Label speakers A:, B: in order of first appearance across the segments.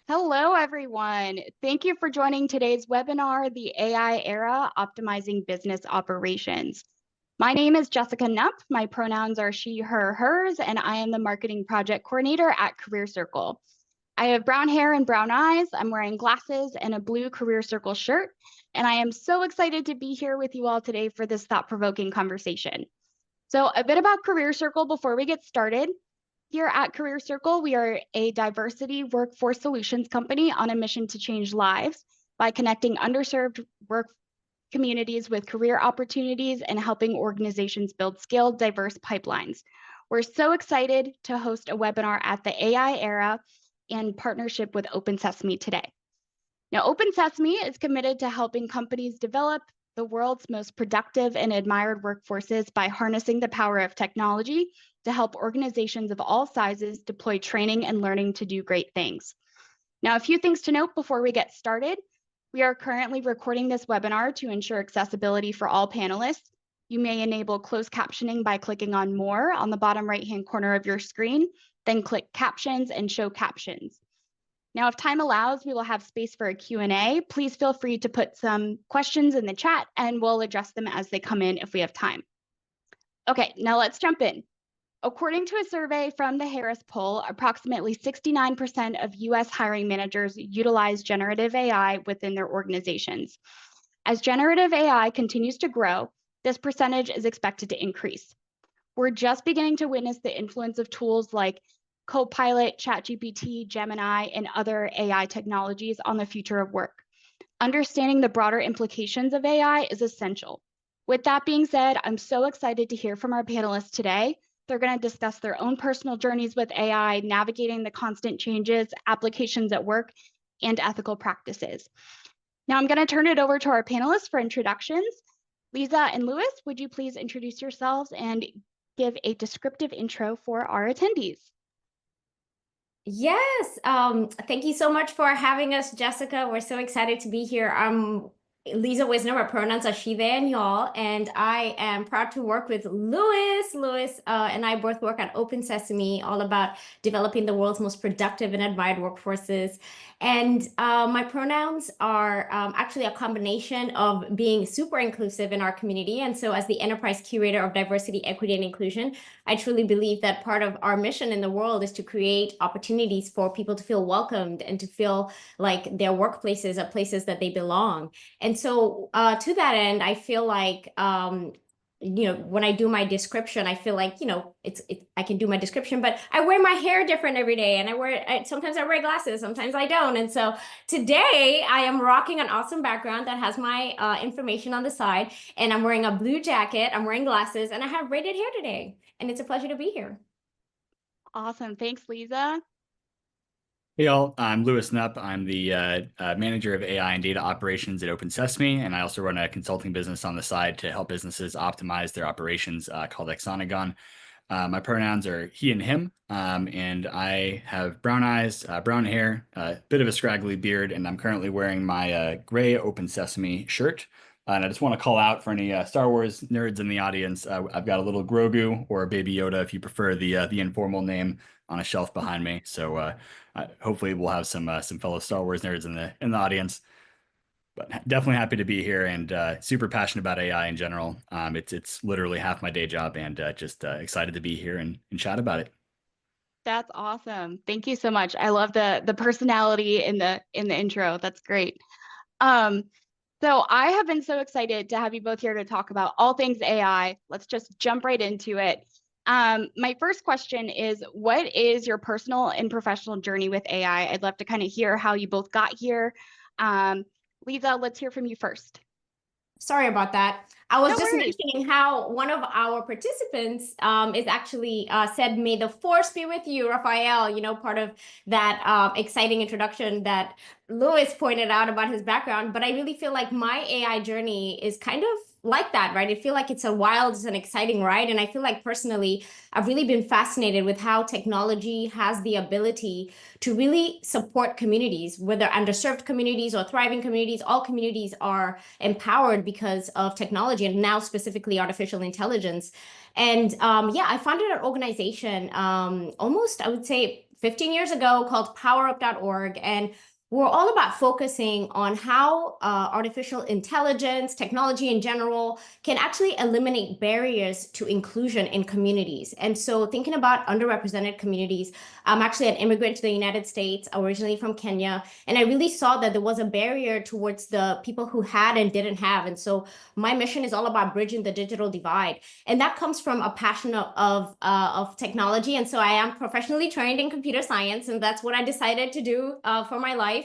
A: Hello, everyone. Thank you for joining today's webinar, The AI Era, Optimizing Business Operations. My name is Jessica Knupp. My pronouns are she, her, hers, and I am the Marketing Project Coordinator at Career Circle. I have brown hair and brown eyes. I'm wearing glasses and a blue Career Circle shirt, and I am so excited to be here with you all today for this thought-provoking conversation. So a bit about Career Circle before we get started. Here at Career Circle, we are a diversity workforce solutions company on a mission to change lives by connecting underserved work communities with career opportunities and helping organizations build skilled, diverse pipelines. We're so excited to host a webinar at the AI Era in partnership with OpenSesame today. Now, OpenSesame is committed to helping companies develop the world's most productive and admired workforces by harnessing the power of technology to help organizations of all sizes deploy training and learning to do great things. Now, a few things to note before we get started. We are currently recording this webinar to ensure accessibility for all panelists. You may enable closed captioning by clicking on More on the bottom right-hand corner of your screen, then click Captions and Show Captions. Now, if time allows, we will have space for a Q&A. Please feel free to put some questions in the chat and we'll address them as they come in if we have time. Okay, now let's jump in. According to a survey from the Harris poll, approximately 69% of US hiring managers utilize generative AI within their organizations. As generative AI continues to grow, this percentage is expected to increase. We're just beginning to witness the influence of tools like Copilot, ChatGPT, Gemini, and other AI technologies on the future of work. Understanding the broader implications of AI is essential. With that being said, I'm so excited to hear from our panelists today. They're going to discuss their own personal journeys with AI, navigating the constant changes, applications at work, and ethical practices. Now I'm going to turn it over to our panelists for introductions. Lisa and Louis, would you please introduce yourselves and give a descriptive intro for our attendees?
B: Yes, thank you so much for having us, Jessica. We're so excited to be here. I'm Lisa Wisner, my pronouns are she, they, and y'all, and I am proud to work with Louis. Louis and I both work at OpenSesame, all about developing the world's most productive and admired workforces. And my pronouns are actually a combination of being super inclusive in our community. And so as the enterprise curator of diversity, equity, and inclusion, I truly believe that part of our mission in the world is to create opportunities for people to feel welcomed and to feel like their workplaces are places that they belong. And so to that end, I feel like, when I do my description, I feel like, I can do my description, but I wear my hair different every day. And sometimes I wear glasses, sometimes I don't. And so today I am rocking an awesome background that has my information on the side. And I'm wearing a blue jacket, I'm wearing glasses, and I have braided hair today. And it's a pleasure to be here.
A: Awesome. Thanks, Lisa.
C: Hey all, I'm Louis Knupp. I'm the manager of AI and data operations at OpenSesame, and I also run a consulting business on the side to help businesses optimize their operations called Exonagon. My pronouns are he and him, and I have brown eyes, brown hair, a bit of a scraggly beard, and I'm currently wearing my gray OpenSesame shirt. And I just want to call out for any Star Wars nerds in the audience. I've got a little Grogu or a Baby Yoda, if you prefer the informal name, on a shelf behind me. So hopefully we'll have some fellow Star Wars nerds in the audience. But definitely happy to be here and super passionate about AI in general. It's literally half my day job, and just excited to be here and chat about it.
A: That's awesome. Thank you so much. I love the personality in the intro. That's great. So I have been so excited to have you both here to talk about all things AI. Let's just jump right into it. My first question is, what is your personal and professional journey with AI? I'd love to kind of hear how you both got here. Lisa, let's hear from you first.
B: Sorry about that. I was just mentioning how one of our participants is actually said, "May the force be with you, Raphael," part of that exciting introduction that Louis pointed out about his background. But I really feel like my AI journey is kind of like that, right? I feel like it's an exciting ride. And I feel like personally, I've really been fascinated with how technology has the ability to really support communities, whether underserved communities or thriving communities. All communities are empowered because of technology, and now specifically artificial intelligence. And I founded an organization almost, I would say, 15 years ago called powerup.org. And we're all about focusing on how artificial intelligence, technology in general, can actually eliminate barriers to inclusion in communities. And so thinking about underrepresented communities, I'm actually an immigrant to the United States, originally from Kenya, and I really saw that there was a barrier towards the people who had and didn't have. And so my mission is all about bridging the digital divide. And that comes from a passion of technology. And so I am professionally trained in computer science, and that's what I decided to do for my life.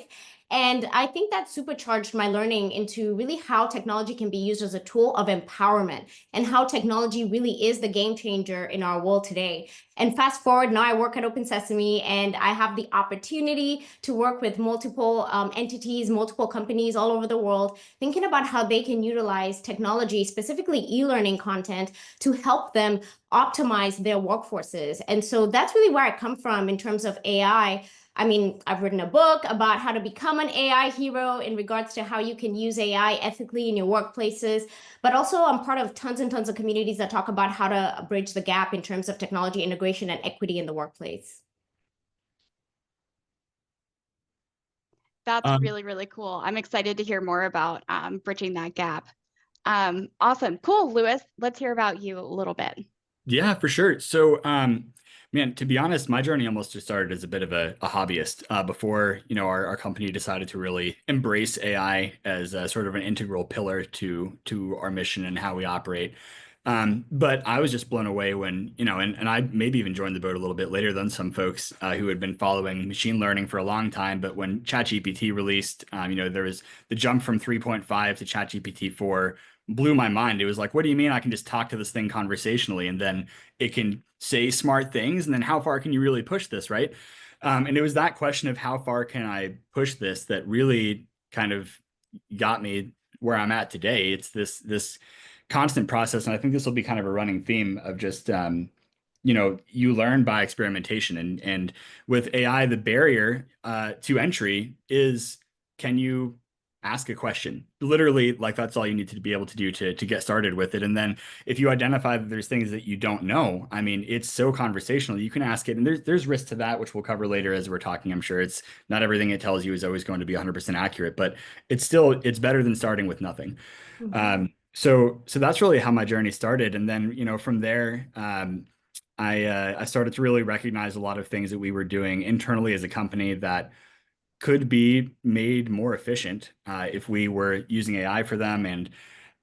B: And I think that supercharged my learning into really how technology can be used as a tool of empowerment and how technology really is the game changer in our world today. And fast forward, now I work at OpenSesame, and I have the opportunity to work with multiple entities, multiple companies all over the world, thinking about how they can utilize technology, specifically e-learning content, to help them optimize their workforces. And so that's really where I come from in terms of AI. I mean, I've written a book about how to become an AI hero in regards to how you can use AI ethically in your workplaces. But also I'm part of tons and tons of communities that talk about how to bridge the gap in terms of technology integration and equity in the workplace.
A: That's really, really cool. I'm excited to hear more about bridging that gap. Awesome. Cool, Lewis. Let's hear about you a little bit.
C: Yeah, for sure. So, man, to be honest, my journey almost just started as a bit of a hobbyist before, our company decided to really embrace AI as a sort of an integral pillar to our mission and how we operate. But I was just blown away when, and I maybe even joined the boat a little bit later than some folks who had been following machine learning for a long time. But when ChatGPT released, there was the jump from 3.5 to ChatGPT 4 blew my mind. It was like, what do you mean I can just talk to this thing conversationally and then it can say smart things? And then how far can you really push this, right? And it was that question of how far can I push this that really kind of got me where I'm at today. It's this constant process. And I think this will be kind of a running theme of just, you learn by experimentation. And with AI, the barrier to entry is, can you ask a question? Literally, like that's all you need to be able to do to get started with it. And then if you identify that there's things that you don't know, I mean, it's so conversational. You can ask it, and there's risk to that, which we'll cover later as we're talking. I'm sure it's not everything it tells you is always going to be 100% accurate, but it's better than starting with nothing.
B: Mm-hmm.
C: So that's really how my journey started. And then, from there, I started to really recognize a lot of things that we were doing internally as a company that could be made more efficient if we were using AI for them. And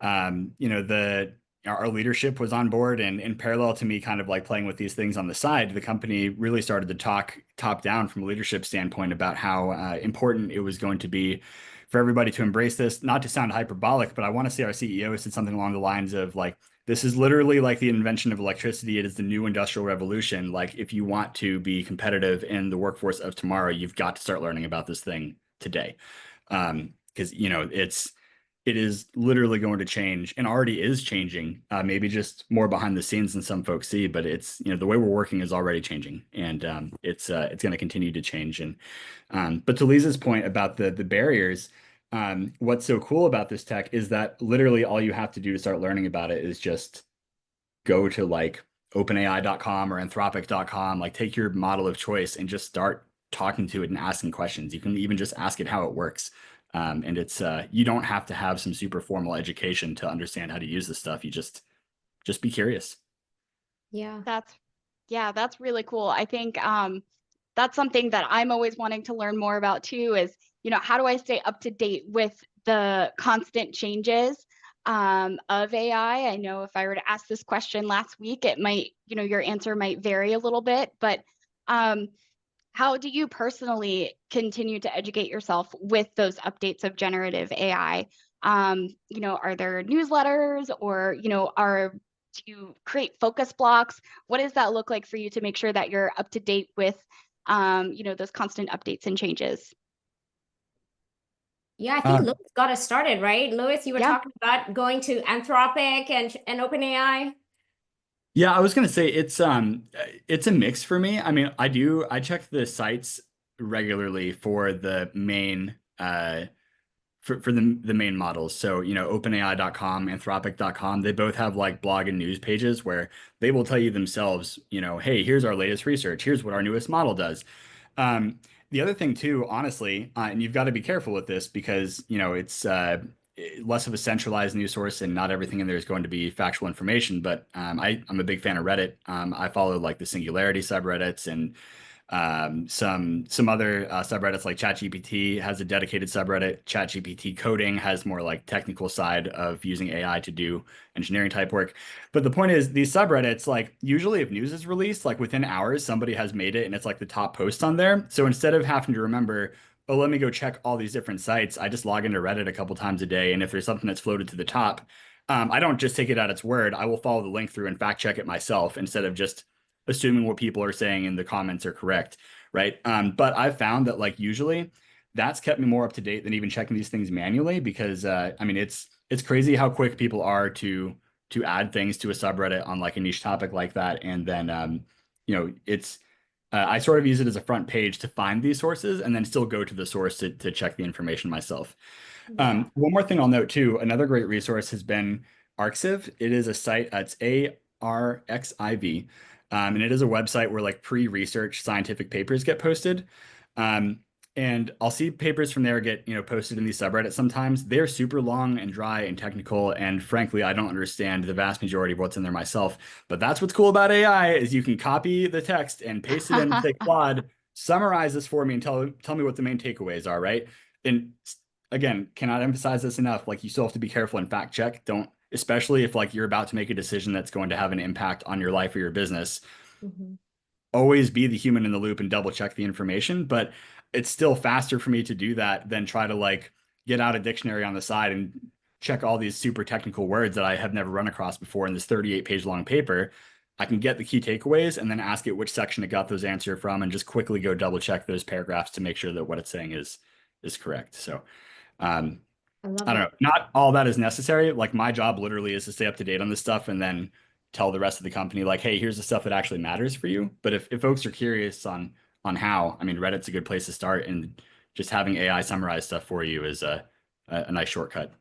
C: our leadership was on board, and in parallel to me kind of like playing with these things on the side, the company really started to talk top down from a leadership standpoint about how important it was going to be for everybody to embrace this. Not to sound hyperbolic, but I want to say our CEO said something along the lines of like, this is literally like the invention of electricity. It is the new industrial revolution. Like, if you want to be competitive in the workforce of tomorrow, you've got to start learning about this thing today. Because, it is literally going to change and already is changing, maybe just more behind the scenes than some folks see, but it's, the way we're working is already changing, and it's going to continue to change. And but to Lisa's point about the barriers, what's so cool about this tech is that literally all you have to do to start learning about it is just go to like openai.com or anthropic.com, like take your model of choice and just start talking to it and asking questions. You can even just ask it how it works. And it's you don't have to have some super formal education to understand how to use this stuff. You just be curious.
B: Yeah.
A: That's really cool. I think that's something that I'm always wanting to learn more about too, is, how do I stay up to date with the constant changes of AI? I know if I were to ask this question last week, it might, your answer might vary a little bit, but how do you personally continue to educate yourself with those updates of generative AI? Are there newsletters, or, do you create focus blocks? What does that look like for you to make sure that you're up to date with, those constant updates and changes?
B: Yeah, I think Lewis got us started, right? Lewis, you were talking about going to Anthropic and OpenAI.
C: Yeah, I was gonna say it's a mix for me. I mean, I check the sites regularly for the main for the main models. So, OpenAI.com, Anthropic.com, they both have like blog and news pages where they will tell you themselves, hey, here's our latest research. Here's what our newest model does. The other thing too, honestly, and you've got to be careful with this because, it's less of a centralized news source and not everything in there is going to be factual information. But I'm a big fan of Reddit. I follow like the Singularity subreddits and some other subreddits like ChatGPT has a dedicated subreddit. ChatGPT coding has more like technical side of using AI to do engineering type work. But the point is these subreddits, like usually if news is released, like within hours, somebody has made it and it's like the top post on there. So instead of having to remember, oh, let me go check all these different sites, I just log into Reddit a couple times a day. And if there's something that's floated to the top, I don't just take it at its word. I will follow the link through and fact check it myself instead of just assuming what people are saying in the comments are correct, right? But I've found that like usually that's kept me more up to date than even checking these things manually because it's crazy how quick people are to add things to a subreddit on like a niche topic like that, and then it's I sort of use it as a front page to find these sources and then still go to the source to check the information myself. One more thing I'll note too, another great resource has been Arxiv. It is a site, it's ARXIV. And it is a website where like pre-research scientific papers get posted. And I'll see papers from there get, posted in these subreddits sometimes. They're super long and dry and technical. And frankly, I don't understand the vast majority of what's in there myself. But that's what's cool about AI is you can copy the text and paste it in and say, Claude, summarize this for me and tell me what the main takeaways are, right? And again, cannot emphasize this enough. Like you still have to be careful and fact check. Don't, especially if like you're about to make a decision that's going to have an impact on your life or your business. Always be the human in the loop and double check the information. But it's still faster for me to do that than try to like get out a dictionary on the side and check all these super technical words that I have never run across before in this 38-page long paper. I can get the key takeaways and then ask it which section it got those answers from and just quickly go double check those paragraphs to make sure that what it's saying is correct. So I don't know. Not all that is necessary. Like my job literally is to stay up to date on this stuff and then tell the rest of the company like, hey, here's the stuff that actually matters for you. But if folks are curious on how, Reddit's a good place to start, and just having AI summarize stuff for you is a nice shortcut.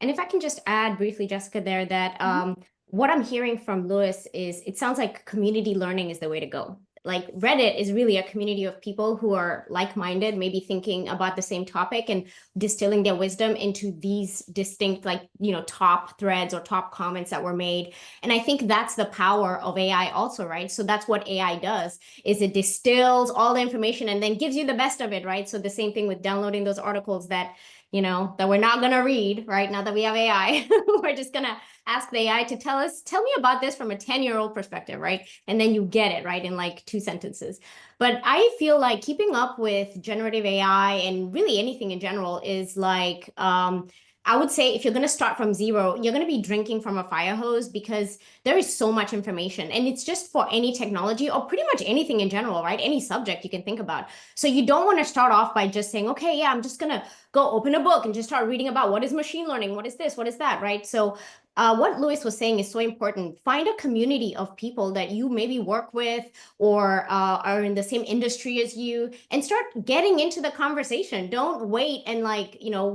B: And if I can just add briefly, Jessica, there that what I'm hearing from Lewis is it sounds like community learning is the way to go. Like Reddit is really a community of people who are like-minded, maybe thinking about the same topic and distilling their wisdom into these distinct, top threads or top comments that were made. And I think that's the power of AI also, right? So that's what AI does, is it distills all the information and then gives you the best of it, right? So the same thing with downloading those articles that that we're not going to read, right? Now that we have AI, we're just going to ask the AI to tell me about this from a 10-year-old perspective, right? And then you get it, right, in like 2 sentences. But I feel like keeping up with generative AI and really anything in general is like, I would say if you're going to start from zero, you're going to be drinking from a fire hose because there is so much information, and it's just for any technology or pretty much anything in general, right? Any subject you can think about. So you don't want to start off by just saying, okay, yeah, I'm just going to go open a book and just start reading about what is machine learning, what is this, what is that, right? So what Lewis was saying is so important. Find a community of people that you maybe work with or are in the same industry as you, and start getting into the conversation. Don't wait and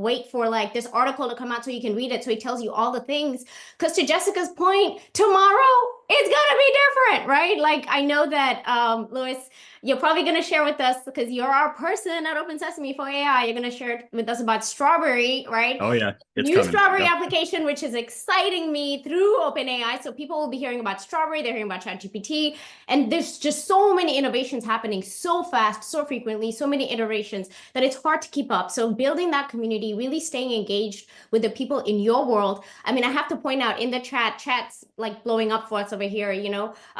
B: wait for like this article to come out so you can read it, so he tells you all the things. Because to Jessica's point, tomorrow it's gonna be different, right? Like I know that Lewis, you're probably going to share with us, because you're our person at OpenSesame for AI, you're going to share with us about Strawberry, right?
C: Oh yeah, it's
B: new
C: coming.
B: Strawberry application, which is exciting me through OpenAI. So people will be hearing about Strawberry, they're hearing about ChatGPT, and there's just so many innovations happening so fast, so frequently, so many iterations that it's hard to keep up. So building that community, really staying engaged with the people in your world. I have to point out in the chat's like blowing up for us over here.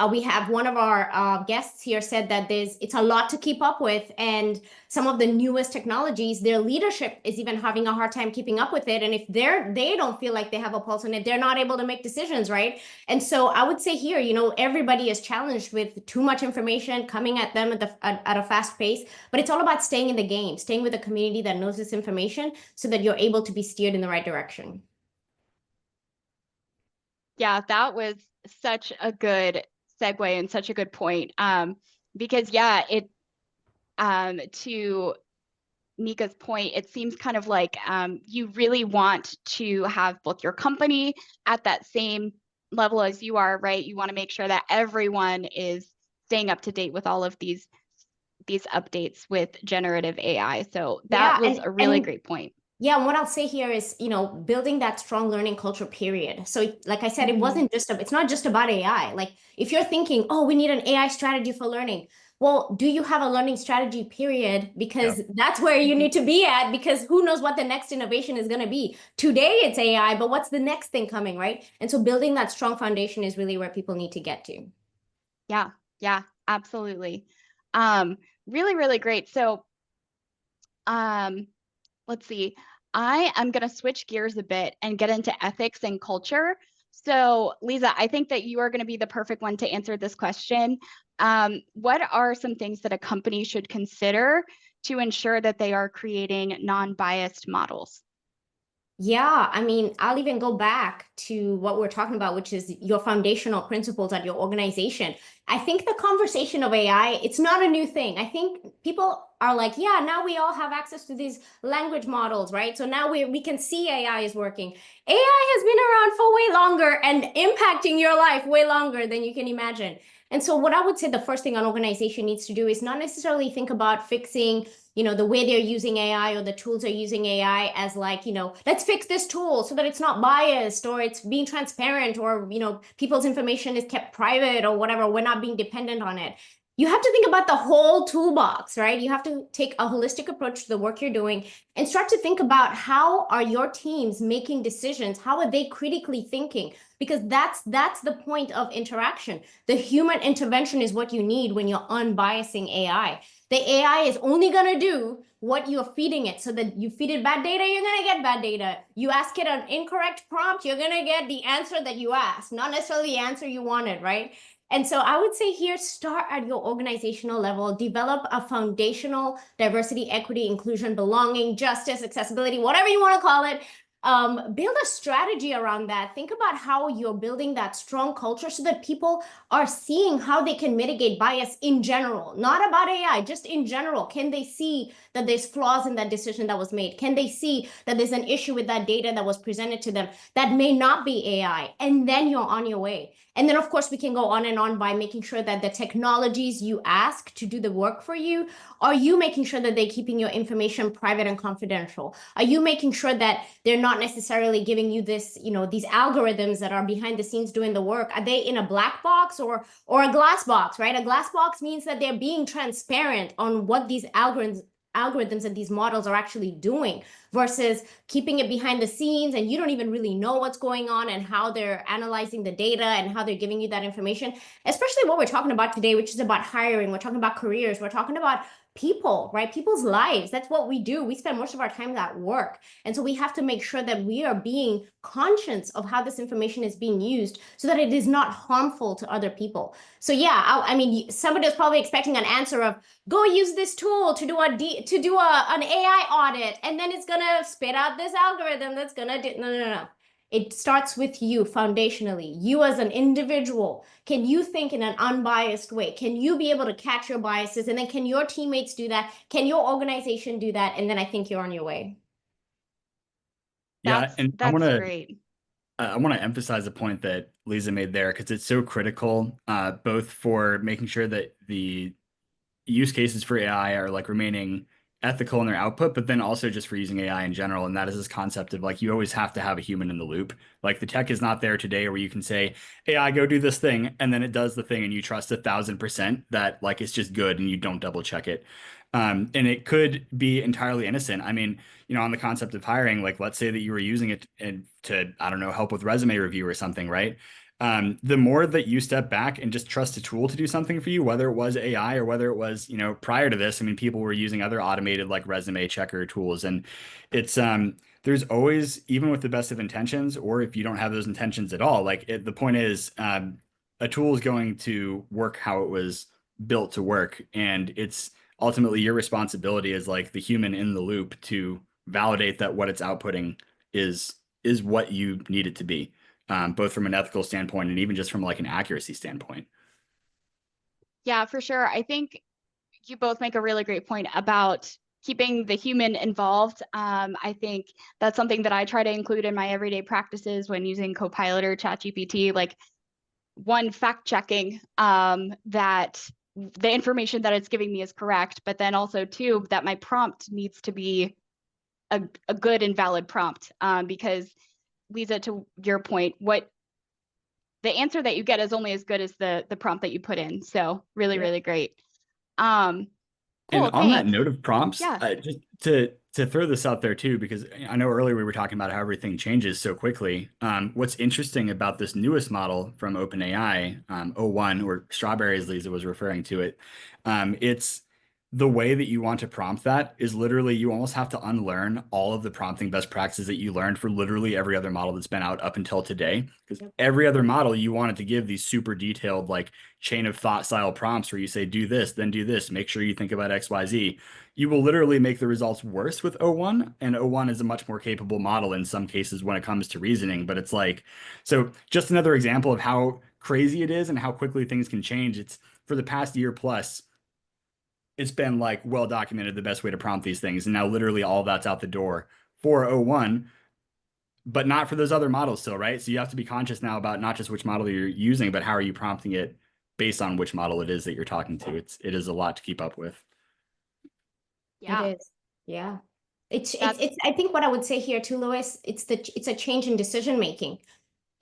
B: We have one of our guests here said that it's a lot to keep up with, and some of the newest technologies, their leadership is even having a hard time keeping up with it. And if they don't feel like they have a pulse on it, they're not able to make decisions, right? And so I would say here, everybody is challenged with too much information coming at them at a fast pace, but it's all about staying in the game, staying with a community that knows this information so that you're able to be steered in the right direction.
A: Yeah, that was such a good segue and such a good point. Because yeah, to Nika's point, it seems kind of like you really want to have both your company at that same level as you are, right? You want to make sure that everyone is staying up to date with all of these updates with generative AI. So that was a really great point.
B: Yeah, and what I'll say here is, building that strong learning culture, period. So like I said, it's not just about AI. Like if you're thinking, oh, we need an AI strategy for learning. Well, do you have a learning strategy, period? Because that's where you need to be at, because who knows what the next innovation is going to be. Today it's AI, but what's the next thing coming, right? And so building that strong foundation is really where people need to get to.
A: Yeah, absolutely. Really, really great. So let's see. I am going to switch gears a bit and get into ethics and culture. So, Lisa, I think that you are going to be the perfect one to answer this question. What are some things that a company should consider to ensure that they are creating non-biased models?
B: Yeah, I mean, I'll even go back to what we're talking about, which is your foundational principles at your organization. I think the conversation of AI, it's not a new thing. I think people are like, yeah, now we all have access to these language models, right? So now we can see AI is working. AI has been around for way longer and impacting your life way longer than you can imagine. And so what I would say the first thing an organization needs to do is not necessarily think about fixing the way they're using AI or the tools they're using AI as like, let's fix this tool so that it's not biased or it's being transparent or, people's information is kept private or whatever. We're not being dependent on it. You have to think about the whole toolbox, right? You have to take a holistic approach to the work you're doing and start to think about how are your teams making decisions? How are they critically thinking? Because that's the point of interaction. The human intervention is what you need when you're unbiasing AI. The AI is only going to do what you're feeding it. So that you feed it bad data, you're going to get bad data. You ask it an incorrect prompt, you're going to get the answer that you asked, not necessarily the answer you wanted, right? And so I would say here, start at your organizational level, develop a foundational diversity, equity, inclusion, belonging, justice, accessibility, whatever you want to call it. Build a strategy around that. Think about how you're building that strong culture so that people are seeing how they can mitigate bias in general, not about AI, just in general. Can they see that there's flaws in that decision that was made? Can they see that there's an issue with that data that was presented to them that may not be AI? And then you're on your way. And then, of course, we can go on and on by making sure that the technologies you ask to do the work for you, are you making sure that they're keeping your information private and confidential? Are you making sure that they're not necessarily giving you this, these algorithms that are behind the scenes doing the work? Are they in a black box or a glass box, right? A glass box means that they're being transparent on what these algorithms and these models are actually doing versus keeping it behind the scenes and you don't even really know what's going on and how they're analyzing the data and how they're giving you that information, especially what we're talking about today, which is about hiring. We're talking about careers. We're talking about people, right? People's lives. That's what we do. We spend most of our time at work. And so we have to make sure that we are being conscious of how this information is being used so that it is not harmful to other people. So yeah, I mean, somebody is probably expecting an answer of go use this tool to do an AI audit, and then it's gonna spit out this algorithm that's gonna do. No. It starts with you foundationally. You as an individual, can you think in an unbiased way? Can you be able to catch your biases? And then can your teammates do that? Can your organization do that? And then I think you're on your way.
C: Yeah, and
A: that's great.
C: I want to emphasize the point that Lisa made there because it's so critical, both for making sure that the use cases for AI are like remaining ethical in their output, but then also just for using AI in general. And that is this concept of like, you always have to have a human in the loop. Like the tech is not there today where you can say, AI, go do this thing. And then it does the thing and you trust 1,000% that like, it's just good and you don't double check it. And it could be entirely innocent. I mean, on the concept of hiring, like let's say that you were using it to, I don't know, help with resume review or something, right? The more that you step back and just trust a tool to do something for you, whether it was AI or whether it was, prior to this, I mean, people were using other automated like resume checker tools. And it's, there's always, even with the best of intentions, or if you don't have those intentions at all, like the point is, a tool is going to work how it was built to work. And it's ultimately your responsibility as like the human in the loop to validate that what it's outputting is what you need it to be. Both from an ethical standpoint and even just from like an accuracy standpoint.
A: Yeah, for sure. I think you both make a really great point about keeping the human involved. I think that's something that I try to include in my everyday practices when using Copilot or ChatGPT, like one, fact checking that the information that it's giving me is correct, but then also two, that my prompt needs to be a good and valid prompt, because Lisa, to your point, the answer that you get is only as good as the prompt that you put in. So really, really great. Cool,
C: And on that
A: thanks.
C: note of prompts,
A: Yeah.
C: just to throw this out there too, because I know earlier we were talking about how everything changes so quickly. What's interesting about this newest model from OpenAI, O1, or Strawberry, as Lisa was referring to it, it's the way that you want to prompt that is literally you almost have to unlearn all of the prompting best practices that you learned for literally every other model that's been out up until today. Because every other model you wanted to give these super detailed, like chain of thought style prompts where you say, do this, then do this, make sure you think about XYZ. You will literally make the results worse with O1, and O1 is a much more capable model in some cases when it comes to reasoning. But it's like, so just another example of how crazy it is and how quickly things can change. It's for the past year plus, it's been like well documented the best way to prompt these things. And now literally all of that's out the door for O1, but not for those other models still, right? So you have to be conscious now about not just which model you're using, but how are you prompting it based on which model it is that you're talking to. It is a lot to keep up with.
A: Yeah.
B: It is. Yeah. It's I think what I would say here too, Lois, it's a change in decision making.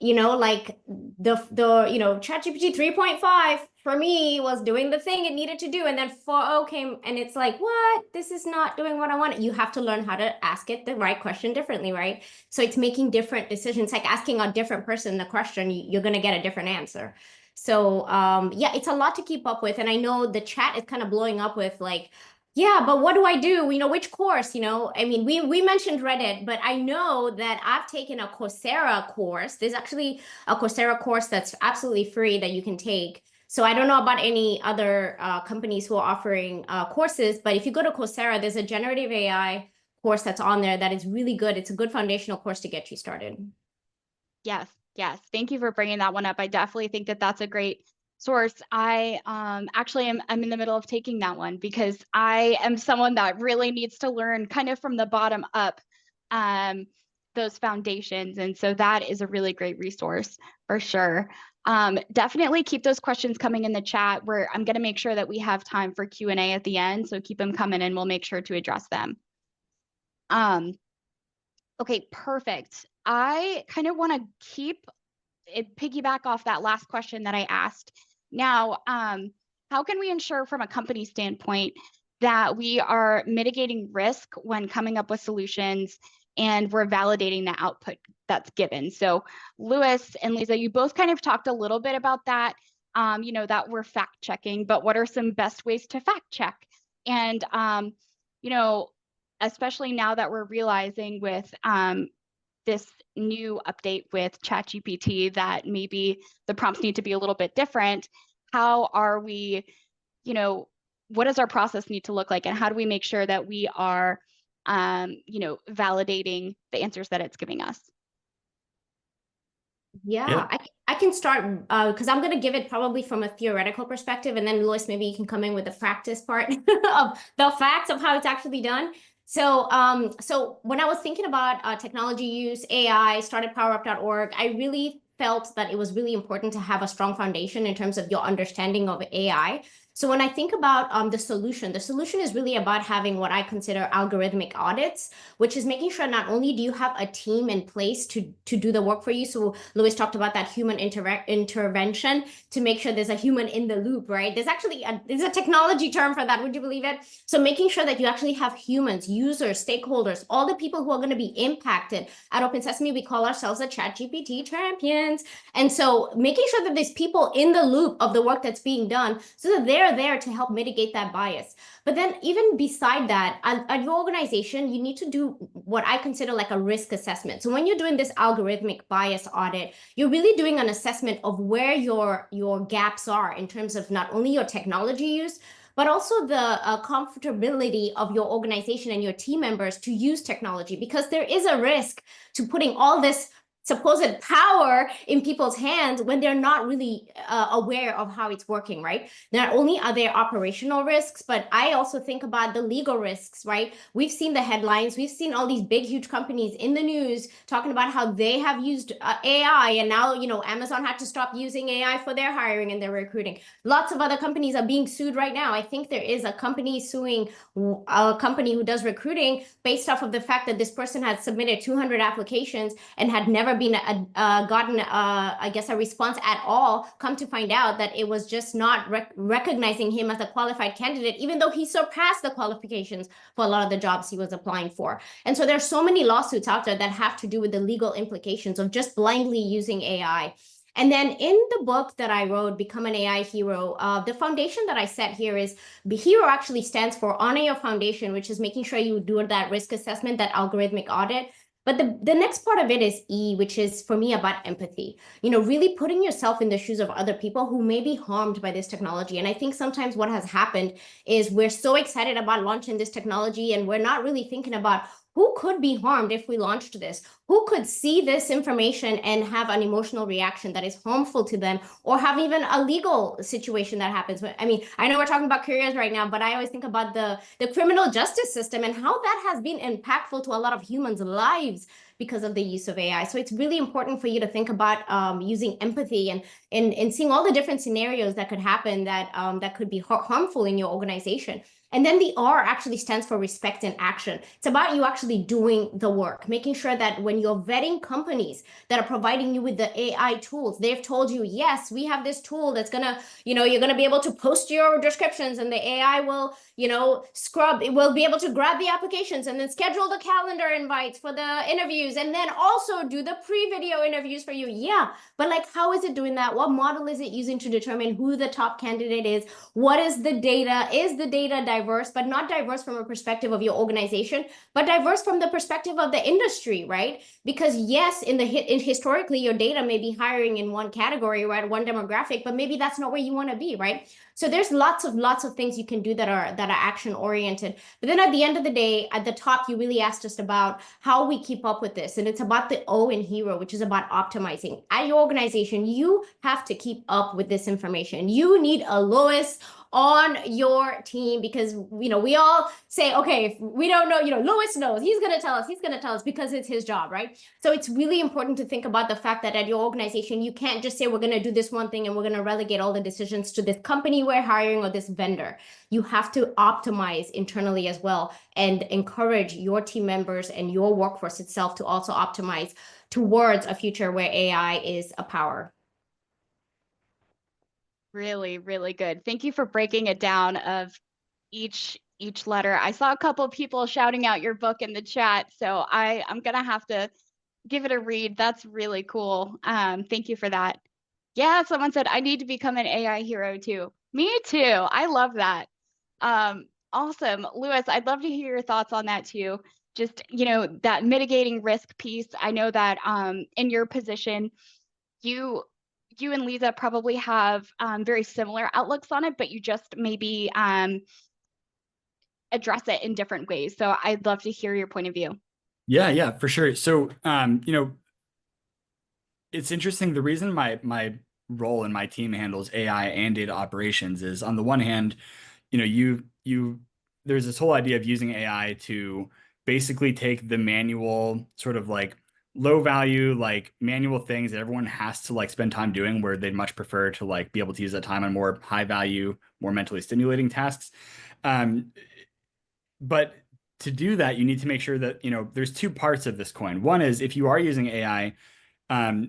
B: You know, like the ChatGPT 3.5 for me was doing the thing it needed to do, and then 4.0 came and it's like, what? This is not doing what I want. You have to learn how to ask it the right question differently, right? So it's making different decisions, like asking a different person the question, you're going to get a different answer. So yeah, it's a lot to keep up with. And I know the chat is kind of blowing up with like, yeah, but what do I do? You know, which course, you know, I mean, we mentioned Reddit, but I know that I've taken a Coursera course. There's actually a Coursera course that's absolutely free that you can take. So I don't know about any other companies who are offering courses, but if you go to Coursera, there's a generative AI course that's on there that is really good. It's a good foundational course to get you started.
A: Yes. Yes. Thank you for bringing that one up. I definitely think that that's a great source. I actually I'm in the middle of taking that one because I am someone that really needs to learn kind of from the bottom up those foundations. And so that is a really great resource for sure. Definitely keep those questions coming in the chat where I'm going to make sure that we have time for Q&A at the end. So keep them coming and we'll make sure to address them. Okay, perfect. I kind of want to piggyback off that last question that I asked. Now, how can we ensure from a company standpoint that we are mitigating risk when coming up with solutions and we're validating the output that's given? So Louis and Lisa, you both kind of talked a little bit about that, you know, that we're fact checking, but what are some best ways to fact check? And, you know, especially now that we're realizing with this new update with ChatGPT that maybe the prompts need to be a little bit different. How are we, you know, what does our process need to look like? And how do we make sure that we are, you know, validating the answers that it's giving us?
B: Yeah, I can start because I'm going to give it probably from a theoretical perspective. And then Louis, maybe you can come in with the practice part of the facts of how it's actually done. So, so when I was thinking about technology use, AI, started powerup.org, I really felt that it was really important to have a strong foundation in terms of your understanding of AI. So when I think about the solution is really about having what I consider algorithmic audits, which is making sure not only do you have a team in place to do the work for you. So Louis talked about that human intervention to make sure there's a human in the loop, right? There's actually there's a technology term for that. Would you believe it? So making sure that you actually have humans, users, stakeholders, all the people who are going to be impacted. At OpenSesame, we call ourselves the ChatGPT champions. And so making sure that there's people in the loop of the work that's being done so that they're there to help mitigate that bias. But then even beside that, at your organization, you need to do what I consider like a risk assessment. So when you're doing this algorithmic bias audit, you're really doing an assessment of where your gaps are in terms of not only your technology use, but also the comfortability of your organization and your team members to use technology, because there is a risk to putting all this supposed power in people's hands when they're not really aware of how it's working, right? Not only are there operational risks, but I also think about the legal risks, right? We've seen the headlines. We've seen all these big, huge companies in the news talking about how they have used AI, and now, you know, Amazon had to stop using AI for their hiring and their recruiting. Lots of other companies are being sued right now. I think there is a company suing a company who does recruiting based off of the fact that this person had submitted 200 applications and had never been gotten, I guess, a response at all. Come to find out that it was just not recognizing him as a qualified candidate, even though he surpassed the qualifications for a lot of the jobs he was applying for. And so there's so many lawsuits out there that have to do with the legal implications of just blindly using AI. And then in the book that I wrote, Become an AI Hero, the foundation that I set here is the hero actually stands for honor your foundation, which is making sure you do that risk assessment, that algorithmic audit. But the next part of it is E, which is for me about empathy. You know, really putting yourself in the shoes of other people who may be harmed by this technology. And I think sometimes what has happened is we're so excited about launching this technology and we're not really thinking about who could be harmed if we launched this? Who could see this information and have an emotional reaction that is harmful to them, or have even a legal situation that happens? I mean, I know we're talking about careers right now, but I always think about the criminal justice system and how that has been impactful to a lot of humans' lives because of the use of AI. So it's really important for you to think about using empathy and seeing all the different scenarios that could happen that that could be harmful in your organization. And then the R actually stands for respect and action. It's about you actually doing the work, making sure that when you're vetting companies that are providing you with the AI tools, they've told you, yes, we have this tool that's gonna, you know, you're gonna be able to post your descriptions and the AI will, you know, it will be able to grab the applications and then schedule the calendar invites for the interviews and then also do the pre-video interviews for you. Yeah, but like, how is it doing that? What model is it using to determine who the top candidate is? What is the data? Is the data diverse, but not diverse from a perspective of your organization, but diverse from the perspective of the industry, right? Because yes, historically, your data may be hiring in one category, right, one demographic, but maybe that's not where you want to be, right? So there's lots of things you can do that are action oriented. But then at the end of the day, at the top, you really asked us about how we keep up with this, and it's about the O in hero, which is about optimizing. At your organization, you have to keep up with this information. You need a Lois on your team, because, you know, we all say, okay, if we don't know, you know, Lois knows, he's going to tell us because it's his job, right? So it's really important to think about the fact that at your organization, you can't just say, we're going to do this one thing and we're going to relegate all the decisions to this company we're hiring or this vendor. You have to optimize internally as well and encourage your team members and your workforce itself to also optimize towards a future where AI is a power.
A: Really, really good. Thank you for breaking it down of each letter. I saw a couple of people shouting out your book in the chat, so I'm gonna have to give it a read. That's really cool. Thank you for that. Yeah, someone said I need to become an AI hero too. Me too. I love that. Awesome. Louis, I'd love to hear your thoughts on that too. Just, you know, that mitigating risk piece. I know that in your position, you and Lisa probably have very similar outlooks on it, but you just maybe address it in different ways. So I'd love to hear your point of view.
C: Yeah, for sure. So, you know, it's interesting. The reason my role in my team handles AI and data operations is, on the one hand, you know, there's this whole idea of using AI to basically take the manual, sort of like low value, like manual things that everyone has to like spend time doing, where they'd much prefer to like be able to use that time on more high value, more mentally stimulating tasks. But to do that, you need to make sure that, you know, there's two parts of this coin. One is, if you are using AI,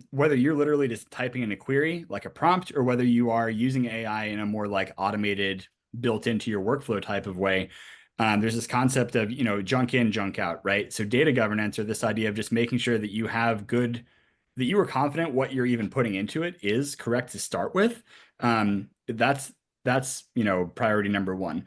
C: whether you're literally just typing in a query, like a prompt, or whether you are using AI in a more like automated, built into your workflow type of way, there's this concept of, you know, junk in, junk out, right? So data governance, or this idea of just making sure that you have that you are confident what you're even putting into it is correct to start with. That's, you know, priority number one.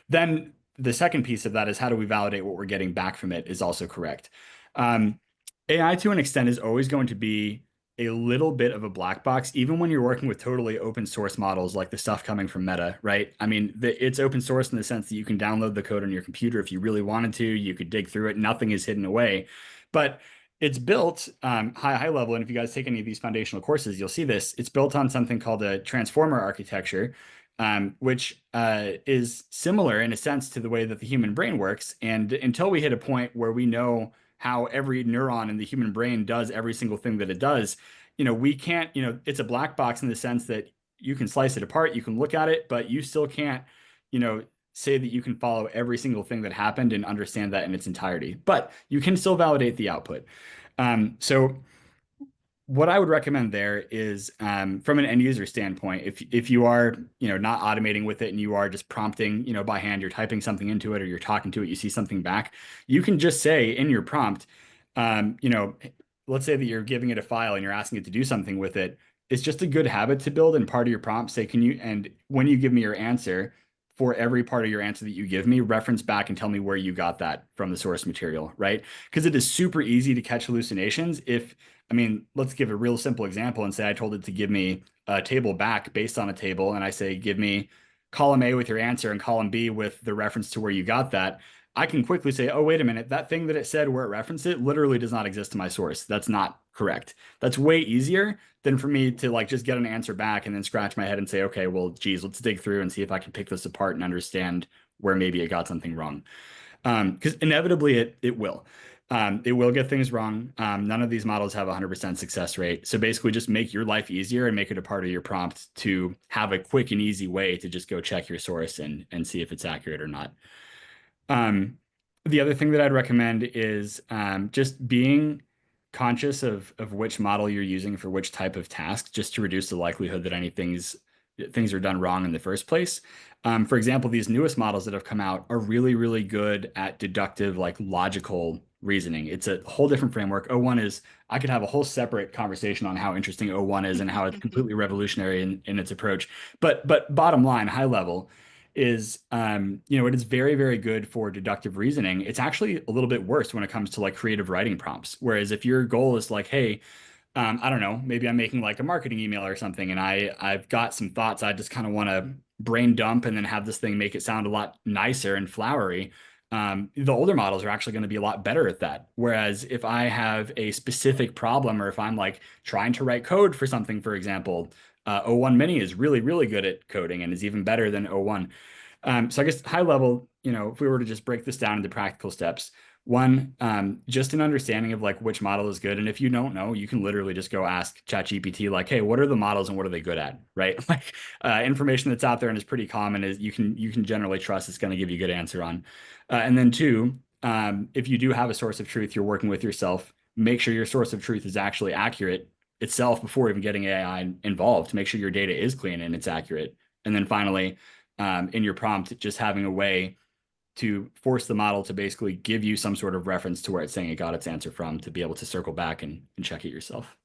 C: Then the second piece of that is, how do we validate what we're getting back from it is also correct. AI, to an extent, is always going to be a little bit of a black box, even when you're working with totally open source models like the stuff coming from Meta, right? I mean, it's open source in the sense that you can download the code on your computer if you really wanted to. You could dig through it. Nothing is hidden away. But It's built high level, and if you guys take any of these foundational courses, you'll see this. It's built on something called a transformer architecture, which is similar in a sense to the way that the human brain works. And until we hit a point where we know how every neuron in the human brain does every single thing that it does, we can't, it's a black box in the sense that you can slice it apart, you can look at it, but you still can't, say that you can follow every single thing that happened and understand that in its entirety. But you can still validate the output. So what I would recommend there is from an end user standpoint, if you are not automating with it and you are just prompting by hand, you're typing something into it or you're talking to it, you see something back, you can just say in your prompt, let's say that you're giving it a file and you're asking it to do something with it. It's just a good habit to build, and part of your prompt say, and when you give me your answer, for every part of your answer that you give me, reference back and tell me where you got that from the source material, right? Because it is super easy to catch hallucinations. Let's give a real simple example and say I told it to give me a table back based on a table, and I say, give me column A with your answer and column B with the reference to where you got that. I can quickly say, oh, wait a minute, that thing that it said where it referenced it literally does not exist in my source. That's not correct. That's way easier than for me to just get an answer back and then scratch my head and say, okay, well, geez, let's dig through and see if I can pick this apart and understand where maybe it got something wrong. Because inevitably it will. It will get things wrong. None of these models have a 100% success rate. So basically just make your life easier and make it a part of your prompt to have a quick and easy way to just go check your source and see if it's accurate or not. The other thing that I'd recommend is just being conscious of which model you're using for which type of task, just to reduce the likelihood that things are done wrong in the first place. For example, these newest models that have come out are really, really good at deductive, logical reasoning. It's a whole different framework. O1 is, I could have a whole separate conversation on how interesting O1 is and how it's completely revolutionary in its approach. But bottom line, high level, is it is very, very good for deductive reasoning. It's actually a little bit worse when it comes to creative writing prompts. Whereas if your goal is hey, I don't know, maybe I'm making a marketing email or something, and I've got some thoughts I just kind of want to brain dump and then have this thing make it sound a lot nicer and flowery. The older models are actually going to be a lot better at that. Whereas if I have a specific problem, or if I'm trying to write code for something, for example, O1 Mini is really, really good at coding and is even better than O1. So I guess high level, if we were to just break this down into practical steps, one, just an understanding of which model is good. And if you don't know, you can literally just go ask ChatGPT, hey, what are the models and what are they good at, right? Information that's out there and is pretty common is you can generally trust it's going to give you a good answer on. And then two, if you do have a source of truth you're working with yourself, make sure your source of truth is actually accurate itself before even getting AI involved to make sure your data is clean and it's accurate. And then finally, in your prompt, just having a way to force the model to basically give you some sort of reference to where it's saying it got its answer from, to be able to circle back and check it yourself.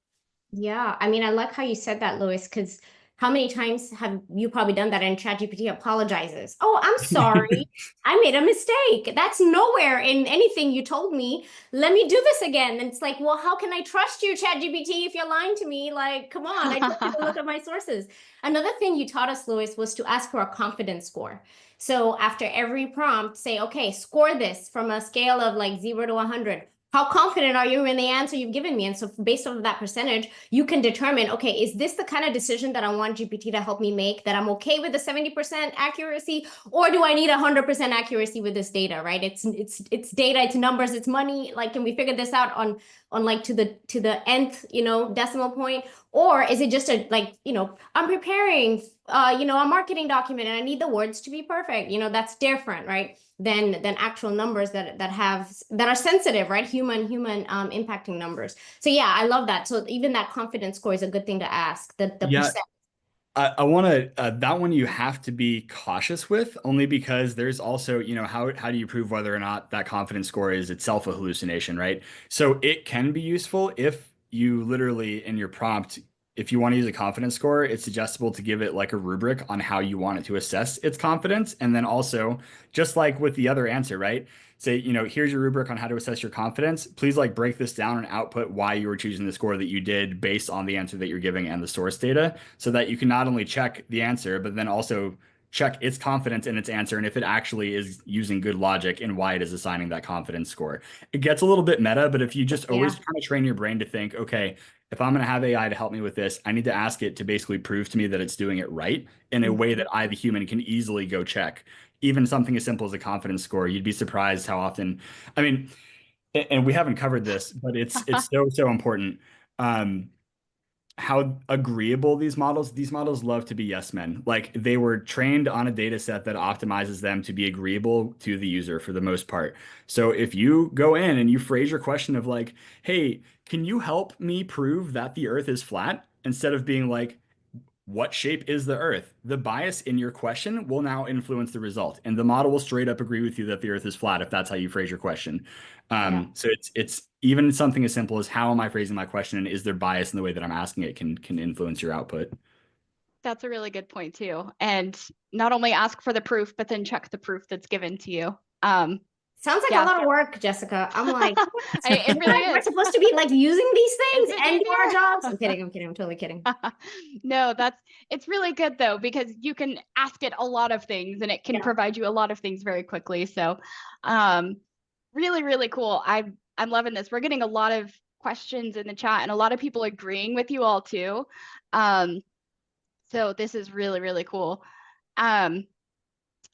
B: Yeah, I like how you said that, Louis, because how many times have you probably done that and ChatGPT apologizes? Oh, I'm sorry. I made a mistake. That's nowhere in anything you told me. Let me do this again. And it's well, how can I trust you, ChatGPT, if you're lying to me? Come on, I took you to look at my sources. Another thing you taught us, Louis, was to ask for a confidence score. So after every prompt, say, okay, score this from a scale of 0 to 100. How confident are you in the answer you've given me? And so based on that percentage, you can determine, okay, is this the kind of decision that I want GPT to help me make, that I'm okay with the 70% accuracy, or do I need 100% accuracy with this data, right? It's data, it's numbers, it's money. Can we figure this out on to the nth, decimal point? Or is it just I'm preparing, a marketing document and I need the words to be perfect. That's different, right? Than actual numbers that are sensitive, right? Human impacting numbers. So yeah, I love that. So even that confidence score is a good thing to ask. The percent.
C: I want to that one you have to be cautious with, only because there's also, how do you prove whether or not that confidence score is itself a hallucination, right? So it can be useful if you literally in your prompt, if you want to use a confidence score, it's suggestible to give it a rubric on how you want it to assess its confidence. And then also, just like with the other answer, right? Say, here's your rubric on how to assess your confidence. Please break this down and output why you were choosing the score that you did based on the answer that you're giving and the source data, so that you can not only check the answer, but then also check its confidence in its answer and if it actually is using good logic and why it is assigning that confidence score. It gets a little bit meta, but if you just always kind of train your brain to think, okay, if I'm going to have AI to help me with this, I need to ask it to basically prove to me that it's doing it right in a way that I, the human, can easily go check. Even something as simple as a confidence score, you'd be surprised how often, I mean, and we haven't covered this, but it's so important. How agreeable these models love to be yes men. Like they were trained on a data set that optimizes them to be agreeable to the user for the most part. So if you go in and you phrase your question of like, hey, can you help me prove that the earth is flat? Instead of being like, what shape is the earth? The bias in your question will now influence the result. And the model will straight up agree with you that the earth is flat if that's how you phrase your question. So it's even something as simple as how am I phrasing my question and is there bias in the way that I'm asking it can influence your output.
A: That's a really good point too. And not only ask for the proof, but then check the proof that's given to you.
B: Sounds like a lot of work, Jessica. I'm like,
A: it really is.
B: We're supposed to be like using these things and do our jobs. I'm kidding. I'm totally kidding.
A: No, it's really good though, because you can ask it a lot of things and it can provide you a lot of things very quickly. So really, really cool. I'm loving this. We're getting a lot of questions in the chat and a lot of people agreeing with you all too. So this is really, really cool.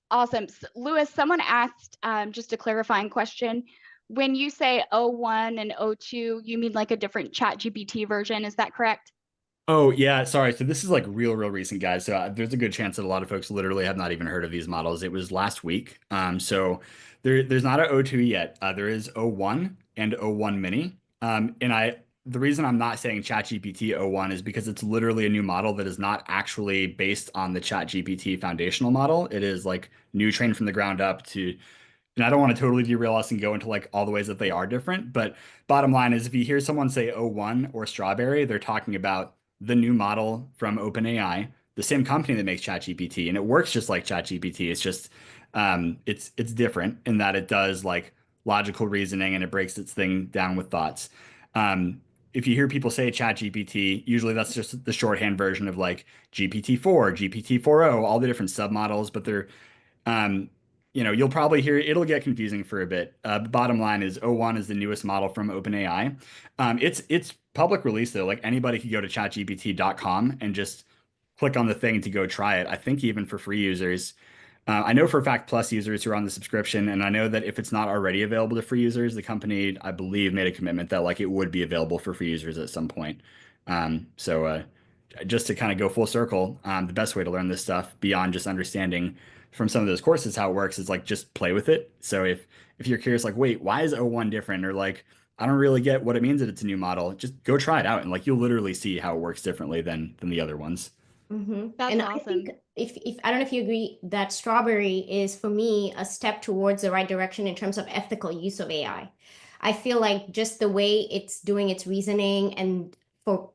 A: Awesome. So, Lewis, someone asked just a clarifying question. When you say O1 and O2, you mean like a different ChatGPT version, is that correct?
C: Oh, yeah. Sorry. So this is like real recent, guys. So there's a good chance that a lot of folks literally have not even heard of these models. It was last week. So there's not an O2 yet. There is O1 and O1 mini. The reason I'm not saying ChatGPT O1 is because it's literally a new model that is not actually based on the ChatGPT foundational model. It is like new, trained from the ground up to, and I don't want to totally derail us and go into like all the ways that they are different, but bottom line is if you hear someone say O1 or Strawberry, they're talking about the new model from OpenAI, the same company that makes ChatGPT, and it works just like ChatGPT. It's just it's different in that it does like logical reasoning and it breaks its thing down with thoughts. If you hear people say ChatGPT, usually that's just the shorthand version of like GPT-4, GPT-4o, all the different submodels, but they're you'll probably hear it'll get confusing for a bit. Bottom line is O1 is the newest model from OpenAI. It's public release though. Like anybody could go to chatgpt.com and just click on the thing to go try it. I think even for free users. I know for a fact Plus users who are on the subscription, and I know that if it's not already available to free users, the company, I believe, made a commitment that like it would be available for free users at some point. Just to kind of go full circle, the best way to learn this stuff beyond just understanding from some of those courses how it works is like just play with it. So if you're curious, like, wait, why is O1 different? Or like, I don't really get what it means that it's a new model, just go try it out and like you'll literally see how it works differently than the other ones.
A: That's
B: and
A: awesome.
B: I think if I don't know if you agree that Strawberry is for me a step towards the right direction in terms of ethical use of AI. I feel like just the way it's doing its reasoning and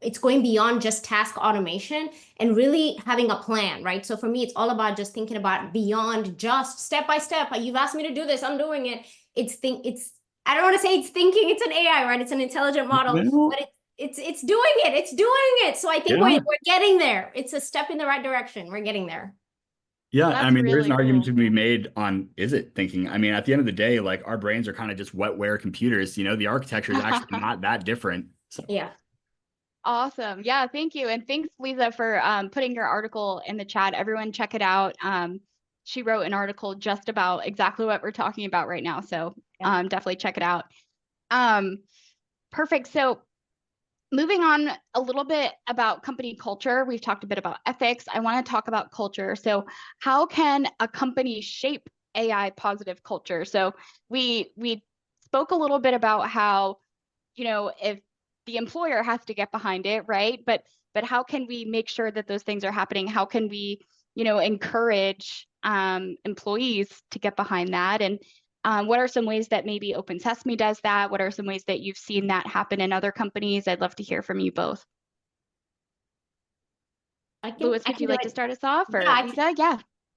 B: it's going beyond just task automation and really having a plan, right? So for me, it's all about just thinking about beyond just step by step. You've asked me to do this, I'm doing it. I don't want to say it's thinking, it's an AI, right? It's an intelligent model, but it's doing it. It's doing it. So I think we're getting there. It's a step in the right direction. We're getting there.
C: Yeah, I mean, there's an argument to be made on is it thinking? I mean, at the end of the day, like our brains are kind of just wetware computers. The architecture is actually not that different. So.
B: Yeah.
A: Awesome. Yeah, thank you. And thanks, Lisa, for putting your article in the chat. Everyone check it out. She wrote an article just about exactly what we're talking about right now. So definitely check it out. Perfect. So moving on a little bit about company culture. We've talked a bit about ethics. I want to talk about culture. So how can a company shape AI positive culture? So we spoke a little bit about how, if the employer has to get behind it, right? But how can we make sure that those things are happening? How can we, encourage employees to get behind that? And what are some ways that maybe OpenSesame does that? What are some ways that you've seen that happen in other companies? I'd love to hear from you both. Lewis, would you like to start us off, or Lisa?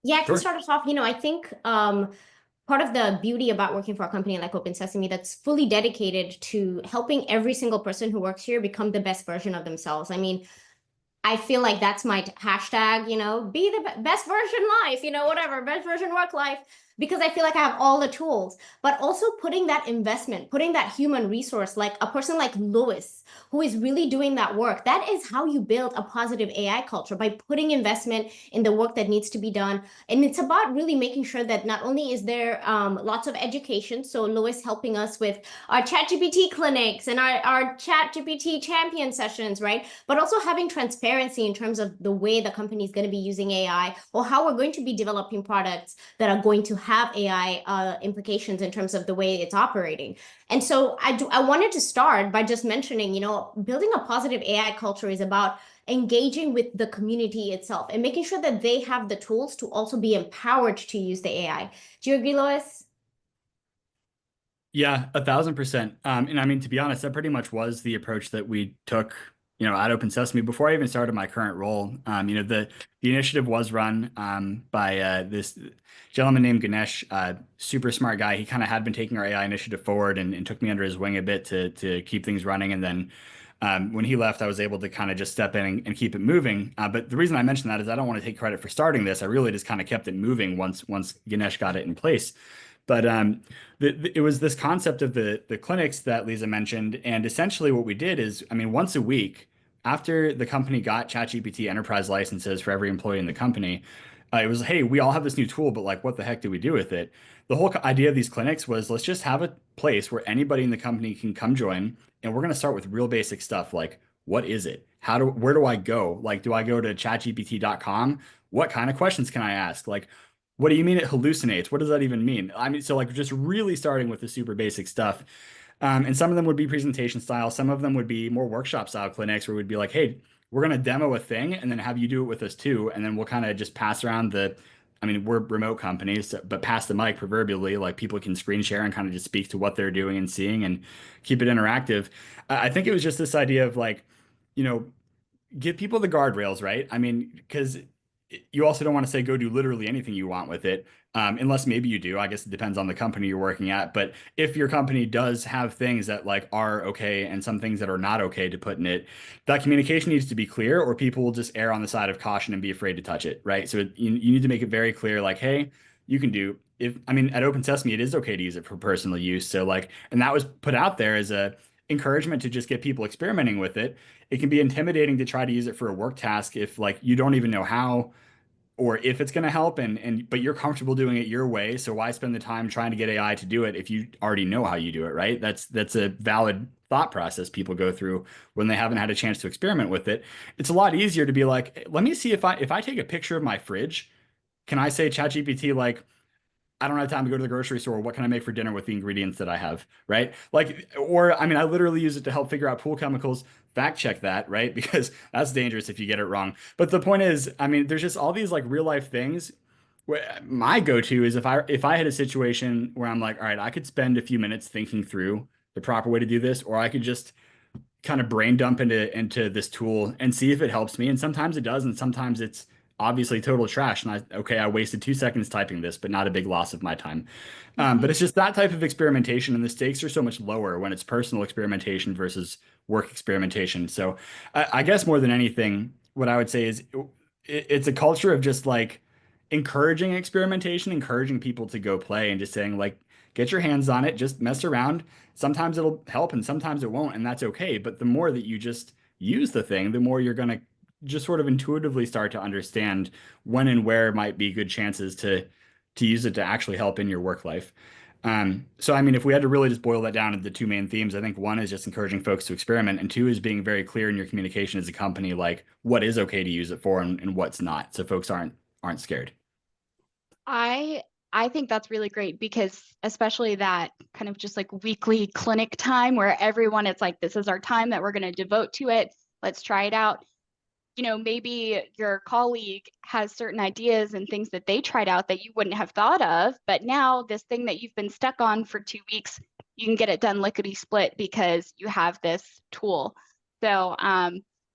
B: Yeah, I can start us off. I think part of the beauty about working for a company like OpenSesame that's fully dedicated to helping every single person who works here become the best version of themselves. I mean, I feel like that's my hashtag, be the best version life, whatever, best version work life, because I feel like I have all the tools, but also putting that investment, putting that human resource, like a person like Lewis, who is really doing that work. That is how you build a positive AI culture, by putting investment in the work that needs to be done. And it's about really making sure that not only is there lots of education, so Lewis helping us with our ChatGPT clinics and our ChatGPT champion sessions, right? But also having transparency in terms of the way the company is going to be using AI, or how we're going to be developing products that are going to have AI implications in terms of the way it's operating. And so I wanted to start by just mentioning, building a positive AI culture is about engaging with the community itself and making sure that they have the tools to also be empowered to use the AI. Do you agree, Lois?
C: Yeah, 1,000%. And I mean, to be honest, that pretty much was the approach that we took, at OpenSesame before I even started my current role. The initiative was run by this gentleman named Ganesh, super smart guy. He kind of had been taking our AI initiative forward and took me under his wing a bit to keep things running. And then when he left, I was able to kind of just step in and keep it moving. But the reason I mention that is I don't want to take credit for starting this. I really just kind of kept it moving once Ganesh got it in place. But it was this concept of the clinics that Lisa mentioned. And essentially what we did is, I mean, once a week, after the company got ChatGPT enterprise licenses for every employee in the company, it was, hey, we all have this new tool, but like, what the heck do we do with it? The whole idea of these clinics was, let's just have a place where anybody in the company can come join. And we're going to start with real basic stuff like, what is it? Where do I go? Like, do I go to chatgpt.com? What kind of questions can I ask? Like, what do you mean it hallucinates? What does that even mean? I mean, so like just really starting with the super basic stuff. And some of them would be presentation style. Some of them would be more workshop style clinics where we'd be like, hey, we're going to demo a thing and then have you do it with us too. And then we'll kind of just pass around I mean, we're remote companies, but pass the mic proverbially, like people can screen share and kind of just speak to what they're doing and seeing and keep it interactive. I think it was just this idea of like, you know, give people the guardrails, right? I mean, because you also don't want to say go do literally anything you want with it, unless maybe you do. I guess it depends on the company you're working at. But if your company does have things that like are okay and some things that are not okay to put in it, that communication needs to be clear, or people will just err on the side of caution and be afraid to touch it, right? So you need to make it very clear, like, hey, you can do I mean, at OpenSesame, it is okay to use it for personal use. So like, and that was put out there as a encouragement to just get people experimenting with it. It can be intimidating to try to use it for a work task if like you don't even know how or if it's going to help but you're comfortable doing it your way. So why spend the time trying to get AI to do it if you already know how you do it, right? That's a valid thought process people go through when they haven't had a chance to experiment with it. It's a lot easier to be like, let me see if I take a picture of my fridge, can I say ChatGPT like, I don't have time to go to the grocery store. What can I make for dinner with the ingredients that I have? Right. Like, or I mean, I literally use it to help figure out pool chemicals. Fact check that, right? Because that's dangerous if you get it wrong. But the point is, I mean, there's just all these like real life things. Where my go-to is if I had a situation where I'm like, all right, I could spend a few minutes thinking through the proper way to do this, or I could just kind of brain dump into this tool and see if it helps me. And sometimes it does, and sometimes it's obviously total trash. And I wasted 2 seconds typing this, but not a big loss of my time. But it's just that type of experimentation, and the stakes are so much lower when it's personal experimentation versus work experimentation. So I guess more than anything, what I would say is it's a culture of just like encouraging experimentation, encouraging people to go play, and just saying like, get your hands on it, just mess around. Sometimes it'll help and sometimes it won't, and that's okay. But the more that you just use the thing, the more you're going to just sort of intuitively start to understand when and where might be good chances to use it to actually help in your work life. So I mean, if we had to really just boil that down into the two main themes, I think one is just encouraging folks to experiment, and two is being very clear in your communication as a company, like what is okay to use it for and what's not, so folks aren't scared.
A: I think that's really great, because especially that kind of just like weekly clinic time where everyone, it's like, this is our time that we're going to devote to it. Let's try it out. You know, maybe your colleague has certain ideas and things that they tried out that you wouldn't have thought of, but now this thing that you've been stuck on for 2 weeks, you can get it done lickety split because you have this tool. So,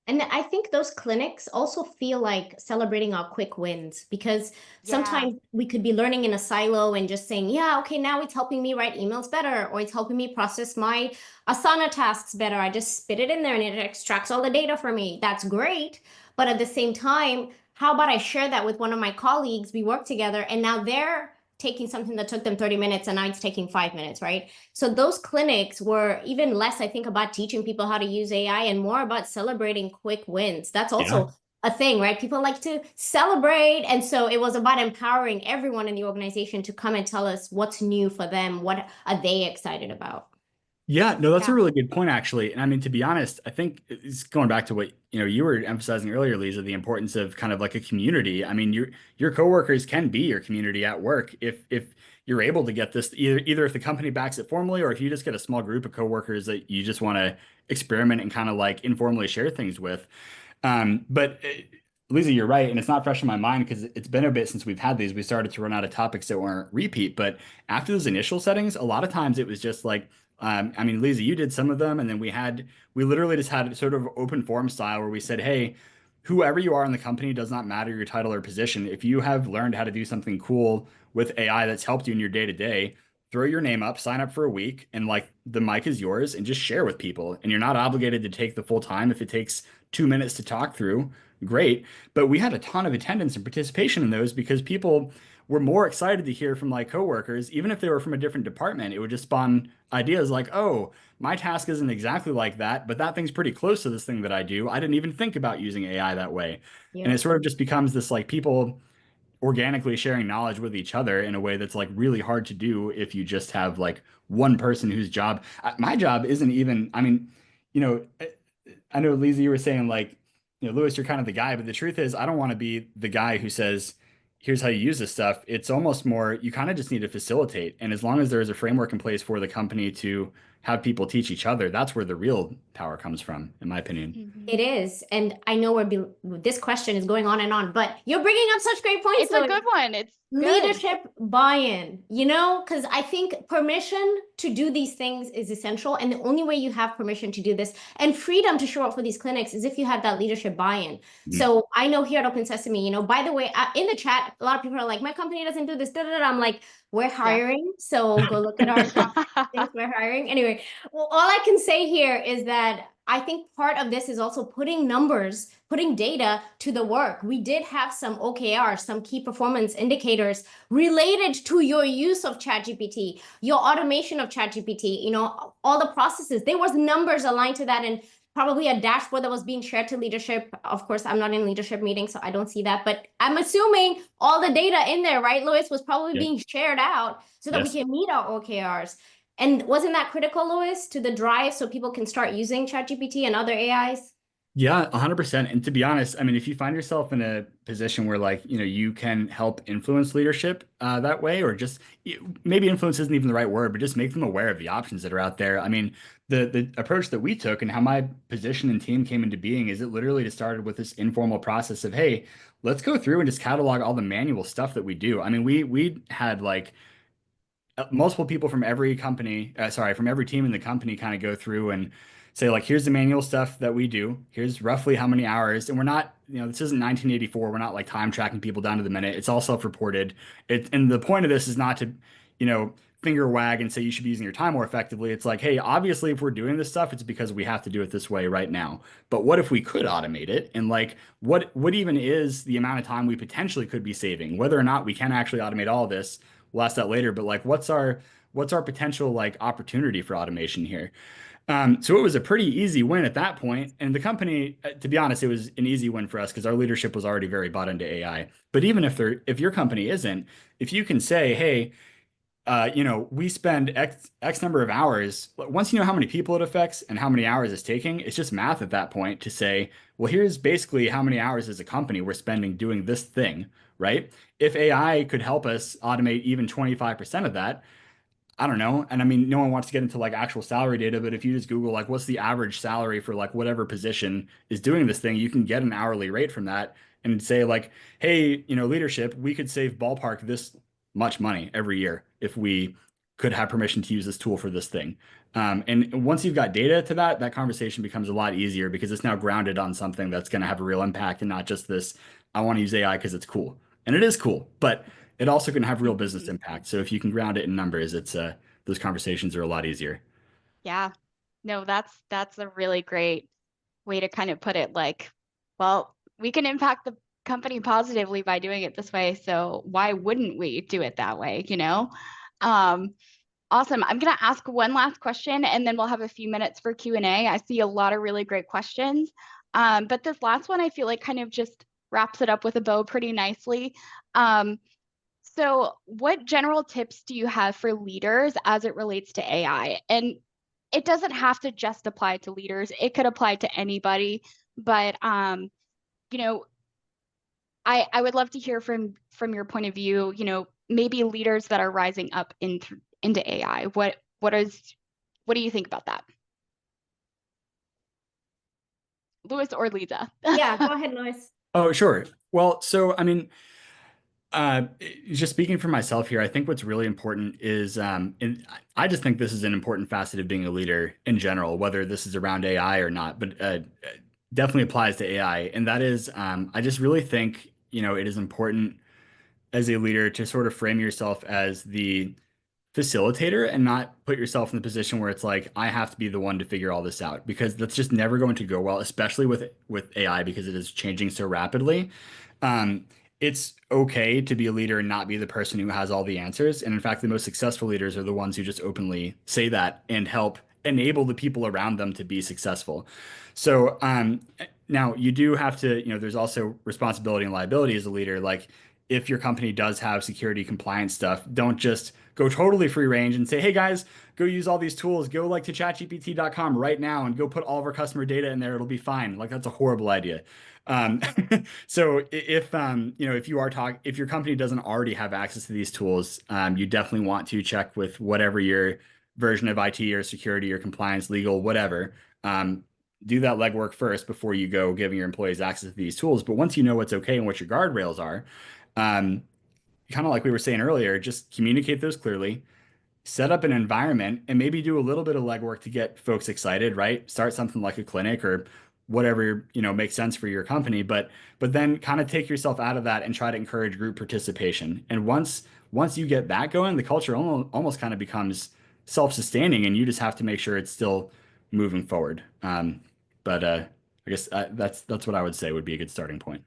B: and I think those clinics also feel like celebrating our quick wins, because sometimes we could be learning in a silo and just saying, yeah, okay, now it's helping me write emails better, or it's helping me process my Asana tasks better. I just spit it in there and it extracts all the data for me. That's great. But at the same time, how about I share that with one of my colleagues? We work together, and now they're taking something that took them 30 minutes and now it's taking 5 minutes, right? So those clinics were even less, I think, about teaching people how to use AI and more about celebrating quick wins. That's also a thing, right? People like to celebrate. And so it was about empowering everyone in the organization to come and tell us what's new for them. What are they excited about?
C: Yeah, no, that's a really good point, actually. And I mean, to be honest, I think it's going back to what, you were emphasizing earlier, Lisa, the importance of kind of like a community. I mean, your coworkers can be your community at work if you're able to get this, either if the company backs it formally, or if you just get a small group of coworkers that you just want to experiment and kind of like informally share things with. But Lisa, you're right, and it's not fresh in my mind because it's been a bit since we've had these. We started to run out of topics that weren't repeat, but after those initial settings, a lot of times it was just like, I mean, Lisa, you did some of them, and then we literally just had sort of open forum style where we said, hey, whoever you are in the company, does not matter your title or position. If you have learned how to do something cool with AI that's helped you in your day to day, throw your name up, sign up for a week, and like the mic is yours, and just share with people. And you're not obligated to take the full time. If it takes 2 minutes to talk through, great. But we had a ton of attendance and participation in those because people were more excited to hear from like coworkers, even if they were from a different department. It would just spawn ideas like, oh, my task isn't exactly like that, but that thing's pretty close to this thing that I do. I didn't even think about using AI that way. And it sort of just becomes this like people organically sharing knowledge with each other in a way that's like really hard to do if you just have like one person whose job, my job isn't even, I mean, you know, I know, Lisa, you were saying like, Lewis, you're kind of the guy, but the truth is, I don't want to be the guy who says, here's how you use this stuff. It's almost more, you kind of just need to facilitate. And as long as there is a framework in place for the company to have people teach each other, that's where the real power comes from, in my opinion.
B: It is. And I know this question is going on and on, but you're bringing up such great points.
A: It's a good one. It's
B: leadership buy-in, because I think permission to do these things is essential. And the only way you have permission to do this and freedom to show up for these clinics is if you have that leadership buy-in. Mm-hmm. So I know here at OpenSesame, by the way, in the chat, a lot of people are like, my company doesn't do this. I'm like, we're hiring. So go look at our things we're hiring. Anyway, well, all I can say here is that I think part of this is also putting data to the work. We did have some OKRs, some key performance indicators related to your use of ChatGPT, your automation of ChatGPT, all the processes. There was numbers aligned to that and probably a dashboard that was being shared to leadership. Of course, I'm not in leadership meetings, so I don't see that. But I'm assuming all the data in there, right, Louis, was probably being shared out so that we can meet our OKRs. And wasn't that critical, Louis, to the drive so people can start using ChatGPT and other AIs?
C: Yeah, 100%. And to be honest, I mean, if you find yourself in a position where like, you can help influence leadership that way, or just maybe influence isn't even the right word, but just make them aware of the options that are out there. I mean, the approach that we took and how my position and team came into being is it literally just started with this informal process of, hey, let's go through and just catalog all the manual stuff that we do. I mean, we had like multiple people from every company, from every team in the company kind of go through and say like, here's the manual stuff that we do. Here's roughly how many hours. And we're not, this isn't 1984. We're not like time tracking people down to the minute. It's all self-reported. And the point of this is not to, finger wag and say you should be using your time more effectively. It's like, hey, obviously if we're doing this stuff, it's because we have to do it this way right now. But what if we could automate it? And like, what even is the amount of time we potentially could be saving? Whether or not we can actually automate all of this, we'll ask that later. But like, what's our potential like opportunity for automation here? So it was a pretty easy win at that point. And the company, to be honest, it was an easy win for us because our leadership was already very bought into AI. But even if your company isn't, if you can say, hey, we spend X number of hours, once you know how many people it affects and how many hours it's taking, it's just math at that point to say, well, here's basically how many hours as a company we're spending doing this thing, right? If AI could help us automate even 25% of that, I don't know. And I mean, no one wants to get into like actual salary data, but if you just Google like what's the average salary for like whatever position is doing this thing, you can get an hourly rate from that and say like, hey, leadership, we could save ballpark this much money every year if we could have permission to use this tool for this thing. And once you've got data to that conversation becomes a lot easier because it's now grounded on something that's going to have a real impact and not just this, I want to use AI because it's cool. And it is cool, but it also can have real business impact. So if you can ground it in numbers, it's those conversations are a lot easier.
A: Yeah, no, that's a really great way to kind of put it. Like, well, we can impact the company positively by doing it this way. So why wouldn't we do it that way, you know? Awesome. I'm going to ask one last question and then we'll have a few minutes for Q&A. I see a lot of really great questions. But this last one, I feel like kind of just wraps it up with a bow pretty nicely. So what general tips do you have for leaders as it relates to AI? And it doesn't have to just apply to leaders. It could apply to anybody. But, you know, I would love to hear from your point of view, you know, maybe leaders that are rising up into AI. What do you think about that? Louis or Lisa?
B: Yeah, go ahead, Louis.
C: Oh, sure. Well, so I mean, just speaking for myself here, I think what's really important is, and I just think this is an important facet of being a leader in general, whether this is around AI or not, but definitely applies to AI. And that is, I just really think, you know, it is important as a leader to sort of frame yourself as the facilitator and not put yourself in the position where it's like, I have to be the one to figure all this out, because that's just never going to go well, especially with AI, because it is changing so rapidly. It's okay to be a leader and not be the person who has all the answers. And in fact, the most successful leaders are the ones who just openly say that and help enable the people around them to be successful. So now you do have to, you know, there's also responsibility and liability as a leader. Like if your company does have security compliance stuff, don't just go totally free range and say, hey guys, go use all these tools, go like to chatgpt.com right now and go put all of our customer data in there. It'll be fine. Like that's a horrible idea. So if you know, if your company doesn't already have access to these tools, you definitely want to check with whatever your version of IT or security or compliance, legal, whatever. Do that legwork first before you go giving your employees access to these tools. But once you know what's okay and what your guardrails are, kind of like we were saying earlier, just communicate those clearly, set up an environment, and maybe do a little bit of legwork to get folks excited, right? Start something like a clinic or whatever, you know, makes sense for your company, but then kind of take yourself out of that and try to encourage group participation. And once you get that going, the culture almost kind of becomes self-sustaining, and you just have to make sure it's still moving forward. But I guess that's what I would say would be a good starting point.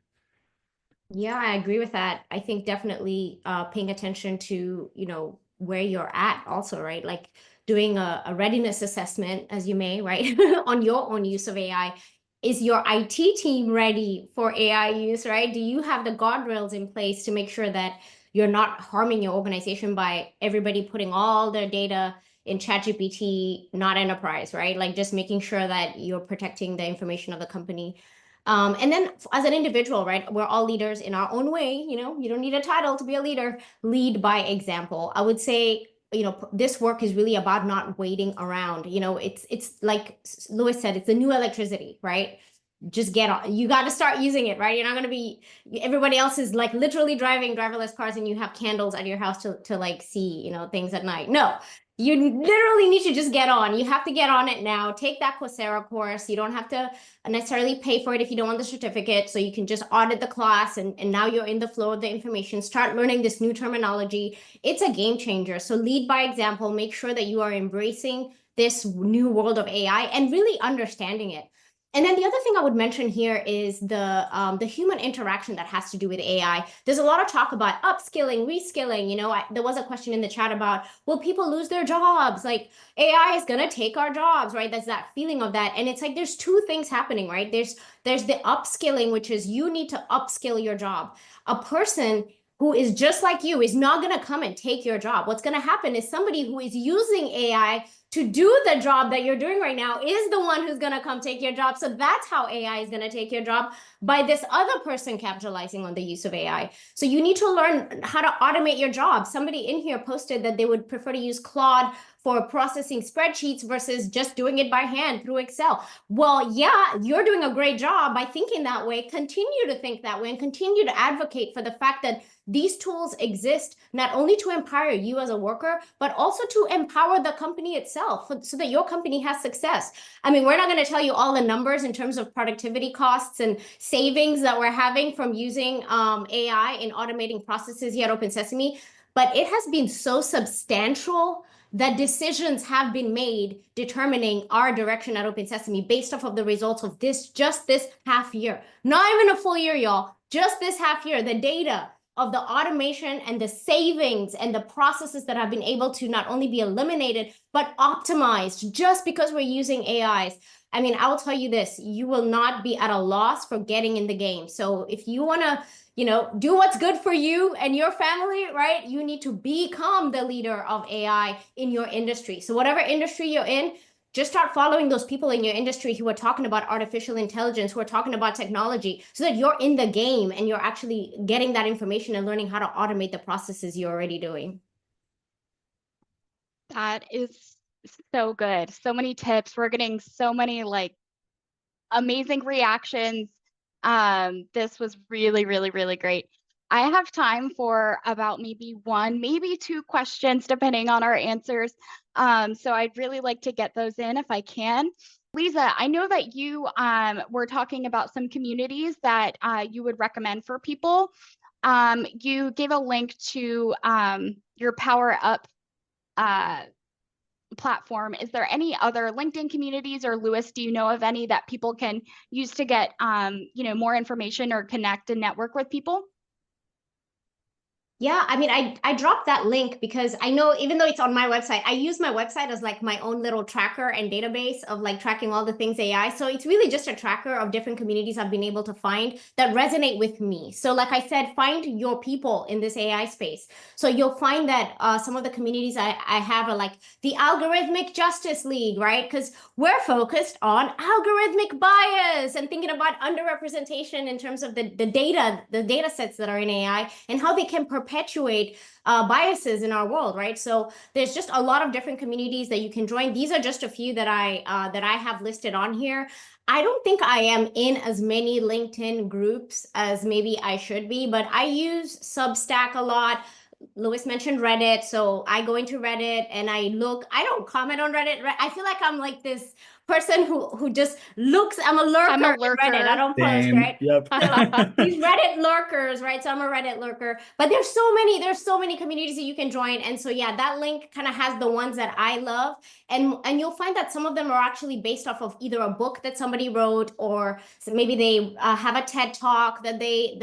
B: Yeah, I agree with that. I think definitely paying attention to, you know, where you're at also, right? Like doing a readiness assessment, as you may, right, on your own use of AI. Is your IT team ready for AI use, right? Do you have the guardrails in place to make sure that you're not harming your organization by everybody putting all their data in ChatGPT, not enterprise, right? Like just making sure that you're protecting the information of the company. And then as an individual, right, we're all leaders in our own way. You know, you don't need a title to be a leader. Lead by example. I would say, you know, this work is really about not waiting around. You know, it's like Louis said, it's the new electricity, right? Just get on. You got to start using it, right? You're not going to be, everybody else is like literally driving driverless cars and you have candles at your house to like see, you know, things at night. No, you literally need to just get on. You have to get on it now. Take that Coursera course. You don't have to necessarily pay for it if you don't want the certificate. So you can just audit the class and now you're in the flow of the information. Start learning this new terminology. It's a game changer. So lead by example. Make sure that you are embracing this new world of AI and really understanding it. And then the other thing I would mention here is the human interaction that has to do with AI. There's a lot of talk about upskilling, reskilling. You know, there was a question in the chat about, will people lose their jobs? Like AI is going to take our jobs, right? There's that feeling of that. And it's like, there's two things happening, right? There's the upskilling, which is you need to upskill your job. A person who is just like you is not going to come and take your job. What's going to happen is somebody who is using AI to do the job that you're doing right now is the one who's going to come take your job. So that's how AI is going to take your job, by this other person capitalizing on the use of AI. So you need to learn how to automate your job. Somebody in here posted that they would prefer to use Claude for processing spreadsheets versus just doing it by hand through Excel. Well, yeah, you're doing a great job by thinking that way. Continue to think that way and continue to advocate for the fact that these tools exist not only to empower you as a worker, but also to empower the company itself so that your company has success. I mean, we're not going to tell you all the numbers in terms of productivity costs and savings that we're having from using AI in automating processes here at OpenSesame, but it has been so substantial that decisions have been made determining our direction at OpenSesame based off of the results of just this half year. Not even a full year, y'all. Just this half year, the data of the automation and the savings and the processes that have been able to not only be eliminated, but optimized just because we're using AIs. I mean, I'll tell you this, you will not be at a loss for getting in the game. So if you want to, do what's good for you and your family, right? You need to become the leader of AI in your industry. So whatever industry you're in, just start following those people in your industry who are talking about artificial intelligence, who are talking about technology, so that you're in the game and you're actually getting that information and learning how to automate the processes you're already doing.
A: That is so good. So many tips. We're getting so many like amazing reactions. This was really, really, really great. I have time for about maybe one, maybe two questions, depending on our answers. So I'd really like to get those in if I can. Lisa, I know that you were talking about some communities that you would recommend for people. You gave a link to your Power Up platform. Is there any other LinkedIn communities, or Louis, do you know of any that people can use to get more information or connect and network with people?
B: Yeah, I mean, I dropped that link because I know, even though it's on my website, I use my website as like my own little tracker and database of like tracking all the things AI. So it's really just a tracker of different communities I've been able to find that resonate with me. So like I said, find your people in this AI space. So you'll find that some of the communities I have are like the Algorithmic Justice League, right? Because we're focused on algorithmic bias and thinking about underrepresentation in terms of the data sets that are in AI and how they can perpetuate biases in our world, right? So there's just a lot of different communities that you can join. These are just a few that I have listed on here. I don't think I am in as many LinkedIn groups as maybe I should be, but I use Substack a lot. Louis mentioned Reddit, so I go into Reddit and I don't comment on Reddit. I feel like I'm like this person who just looks. I'm a lurker
A: I'm a
B: on
A: lurker.
B: Reddit. I don't post,
C: Same.
B: right?
C: Yep.
B: So these Reddit lurkers, right? So I'm a Reddit lurker, but there's so many communities that you can join. And so yeah, that link kind of has the ones that I love. And you'll find that some of them are actually based off of either a book that somebody wrote, or maybe they have a TED talk that they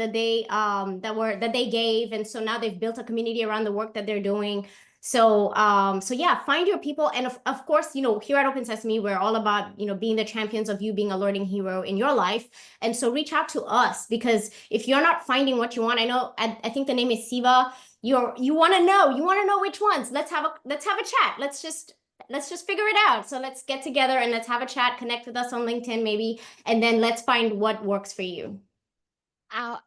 B: gave, and so now they've built a community around the work that they're doing. So yeah, find your people. And of course, here at OpenSesame, we're all about, being the champions of you being a learning hero in your life. And so reach out to us, because if you're not finding what you want, I think the name is Siva. You want to know which ones. Let's have a chat. Let's just figure it out. So let's get together and let's have a chat, connect with us on LinkedIn maybe, and then let's find what works for you.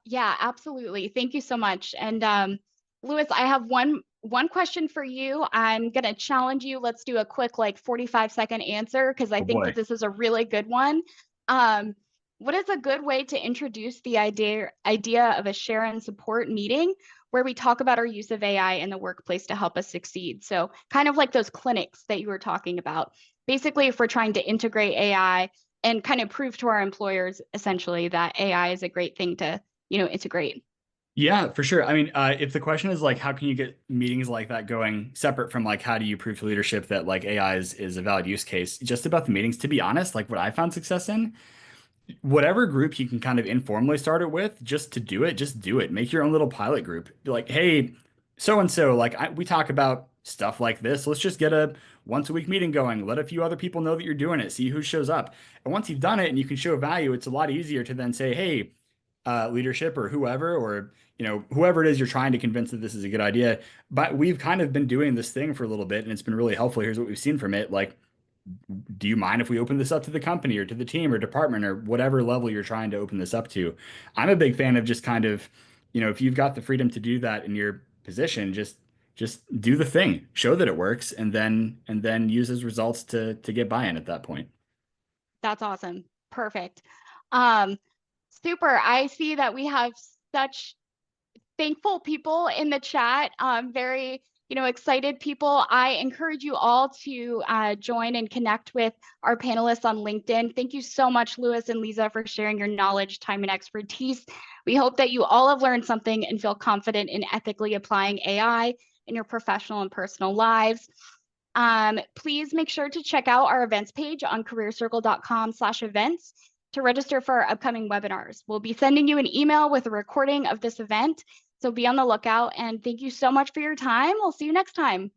A: Yeah, absolutely. Thank you so much. And Louis, I have one question for you. I'm going to challenge you. Let's do a quick 45-second answer, because I think that this is a really good one. What is a good way to introduce the idea of a share and support meeting where we talk about our use of AI in the workplace to help us succeed? So kind of like those clinics that you were talking about. Basically, if we're trying to integrate AI and kind of prove to our employers essentially that AI is a great thing to, integrate.
C: Yeah, for sure. I mean, if the question is how can you get meetings like that going separate from how do you prove to leadership that AI is a valid use case, just about the meetings, to be honest, what I found success in, whatever group you can kind of informally start it with, just do it. Make your own little pilot group. Be like, hey, so-and-so, we talk about stuff like this. Let's just get a once-a-week meeting going. Let a few other people know that you're doing it. See who shows up. And once you've done it and you can show value, it's a lot easier to then say, hey, leadership or whoever, or whoever it is you're trying to convince that this is a good idea. But we've kind of been doing this thing for a little bit and it's been really helpful. Here's what we've seen from it. Do you mind if we open this up to the company or to the team or department or whatever level you're trying to open this up to? I'm a big fan of just kind of, if you've got the freedom to do that in your position, just do the thing, show that it works, and then use as results to get buy-in at that point.
A: That's awesome. Perfect. Super. I see that we have such thankful people in the chat. Very, excited people. I encourage you all to join and connect with our panelists on LinkedIn. Thank you so much, Louis and Lisa, for sharing your knowledge, time, and expertise. We hope that you all have learned something and feel confident in ethically applying AI in your professional and personal lives. Please make sure to check out our events page on careercircle.com/events to register for our upcoming webinars. We'll be sending you an email with a recording of this event, so be on the lookout. And thank you so much for your time. We'll see you next time.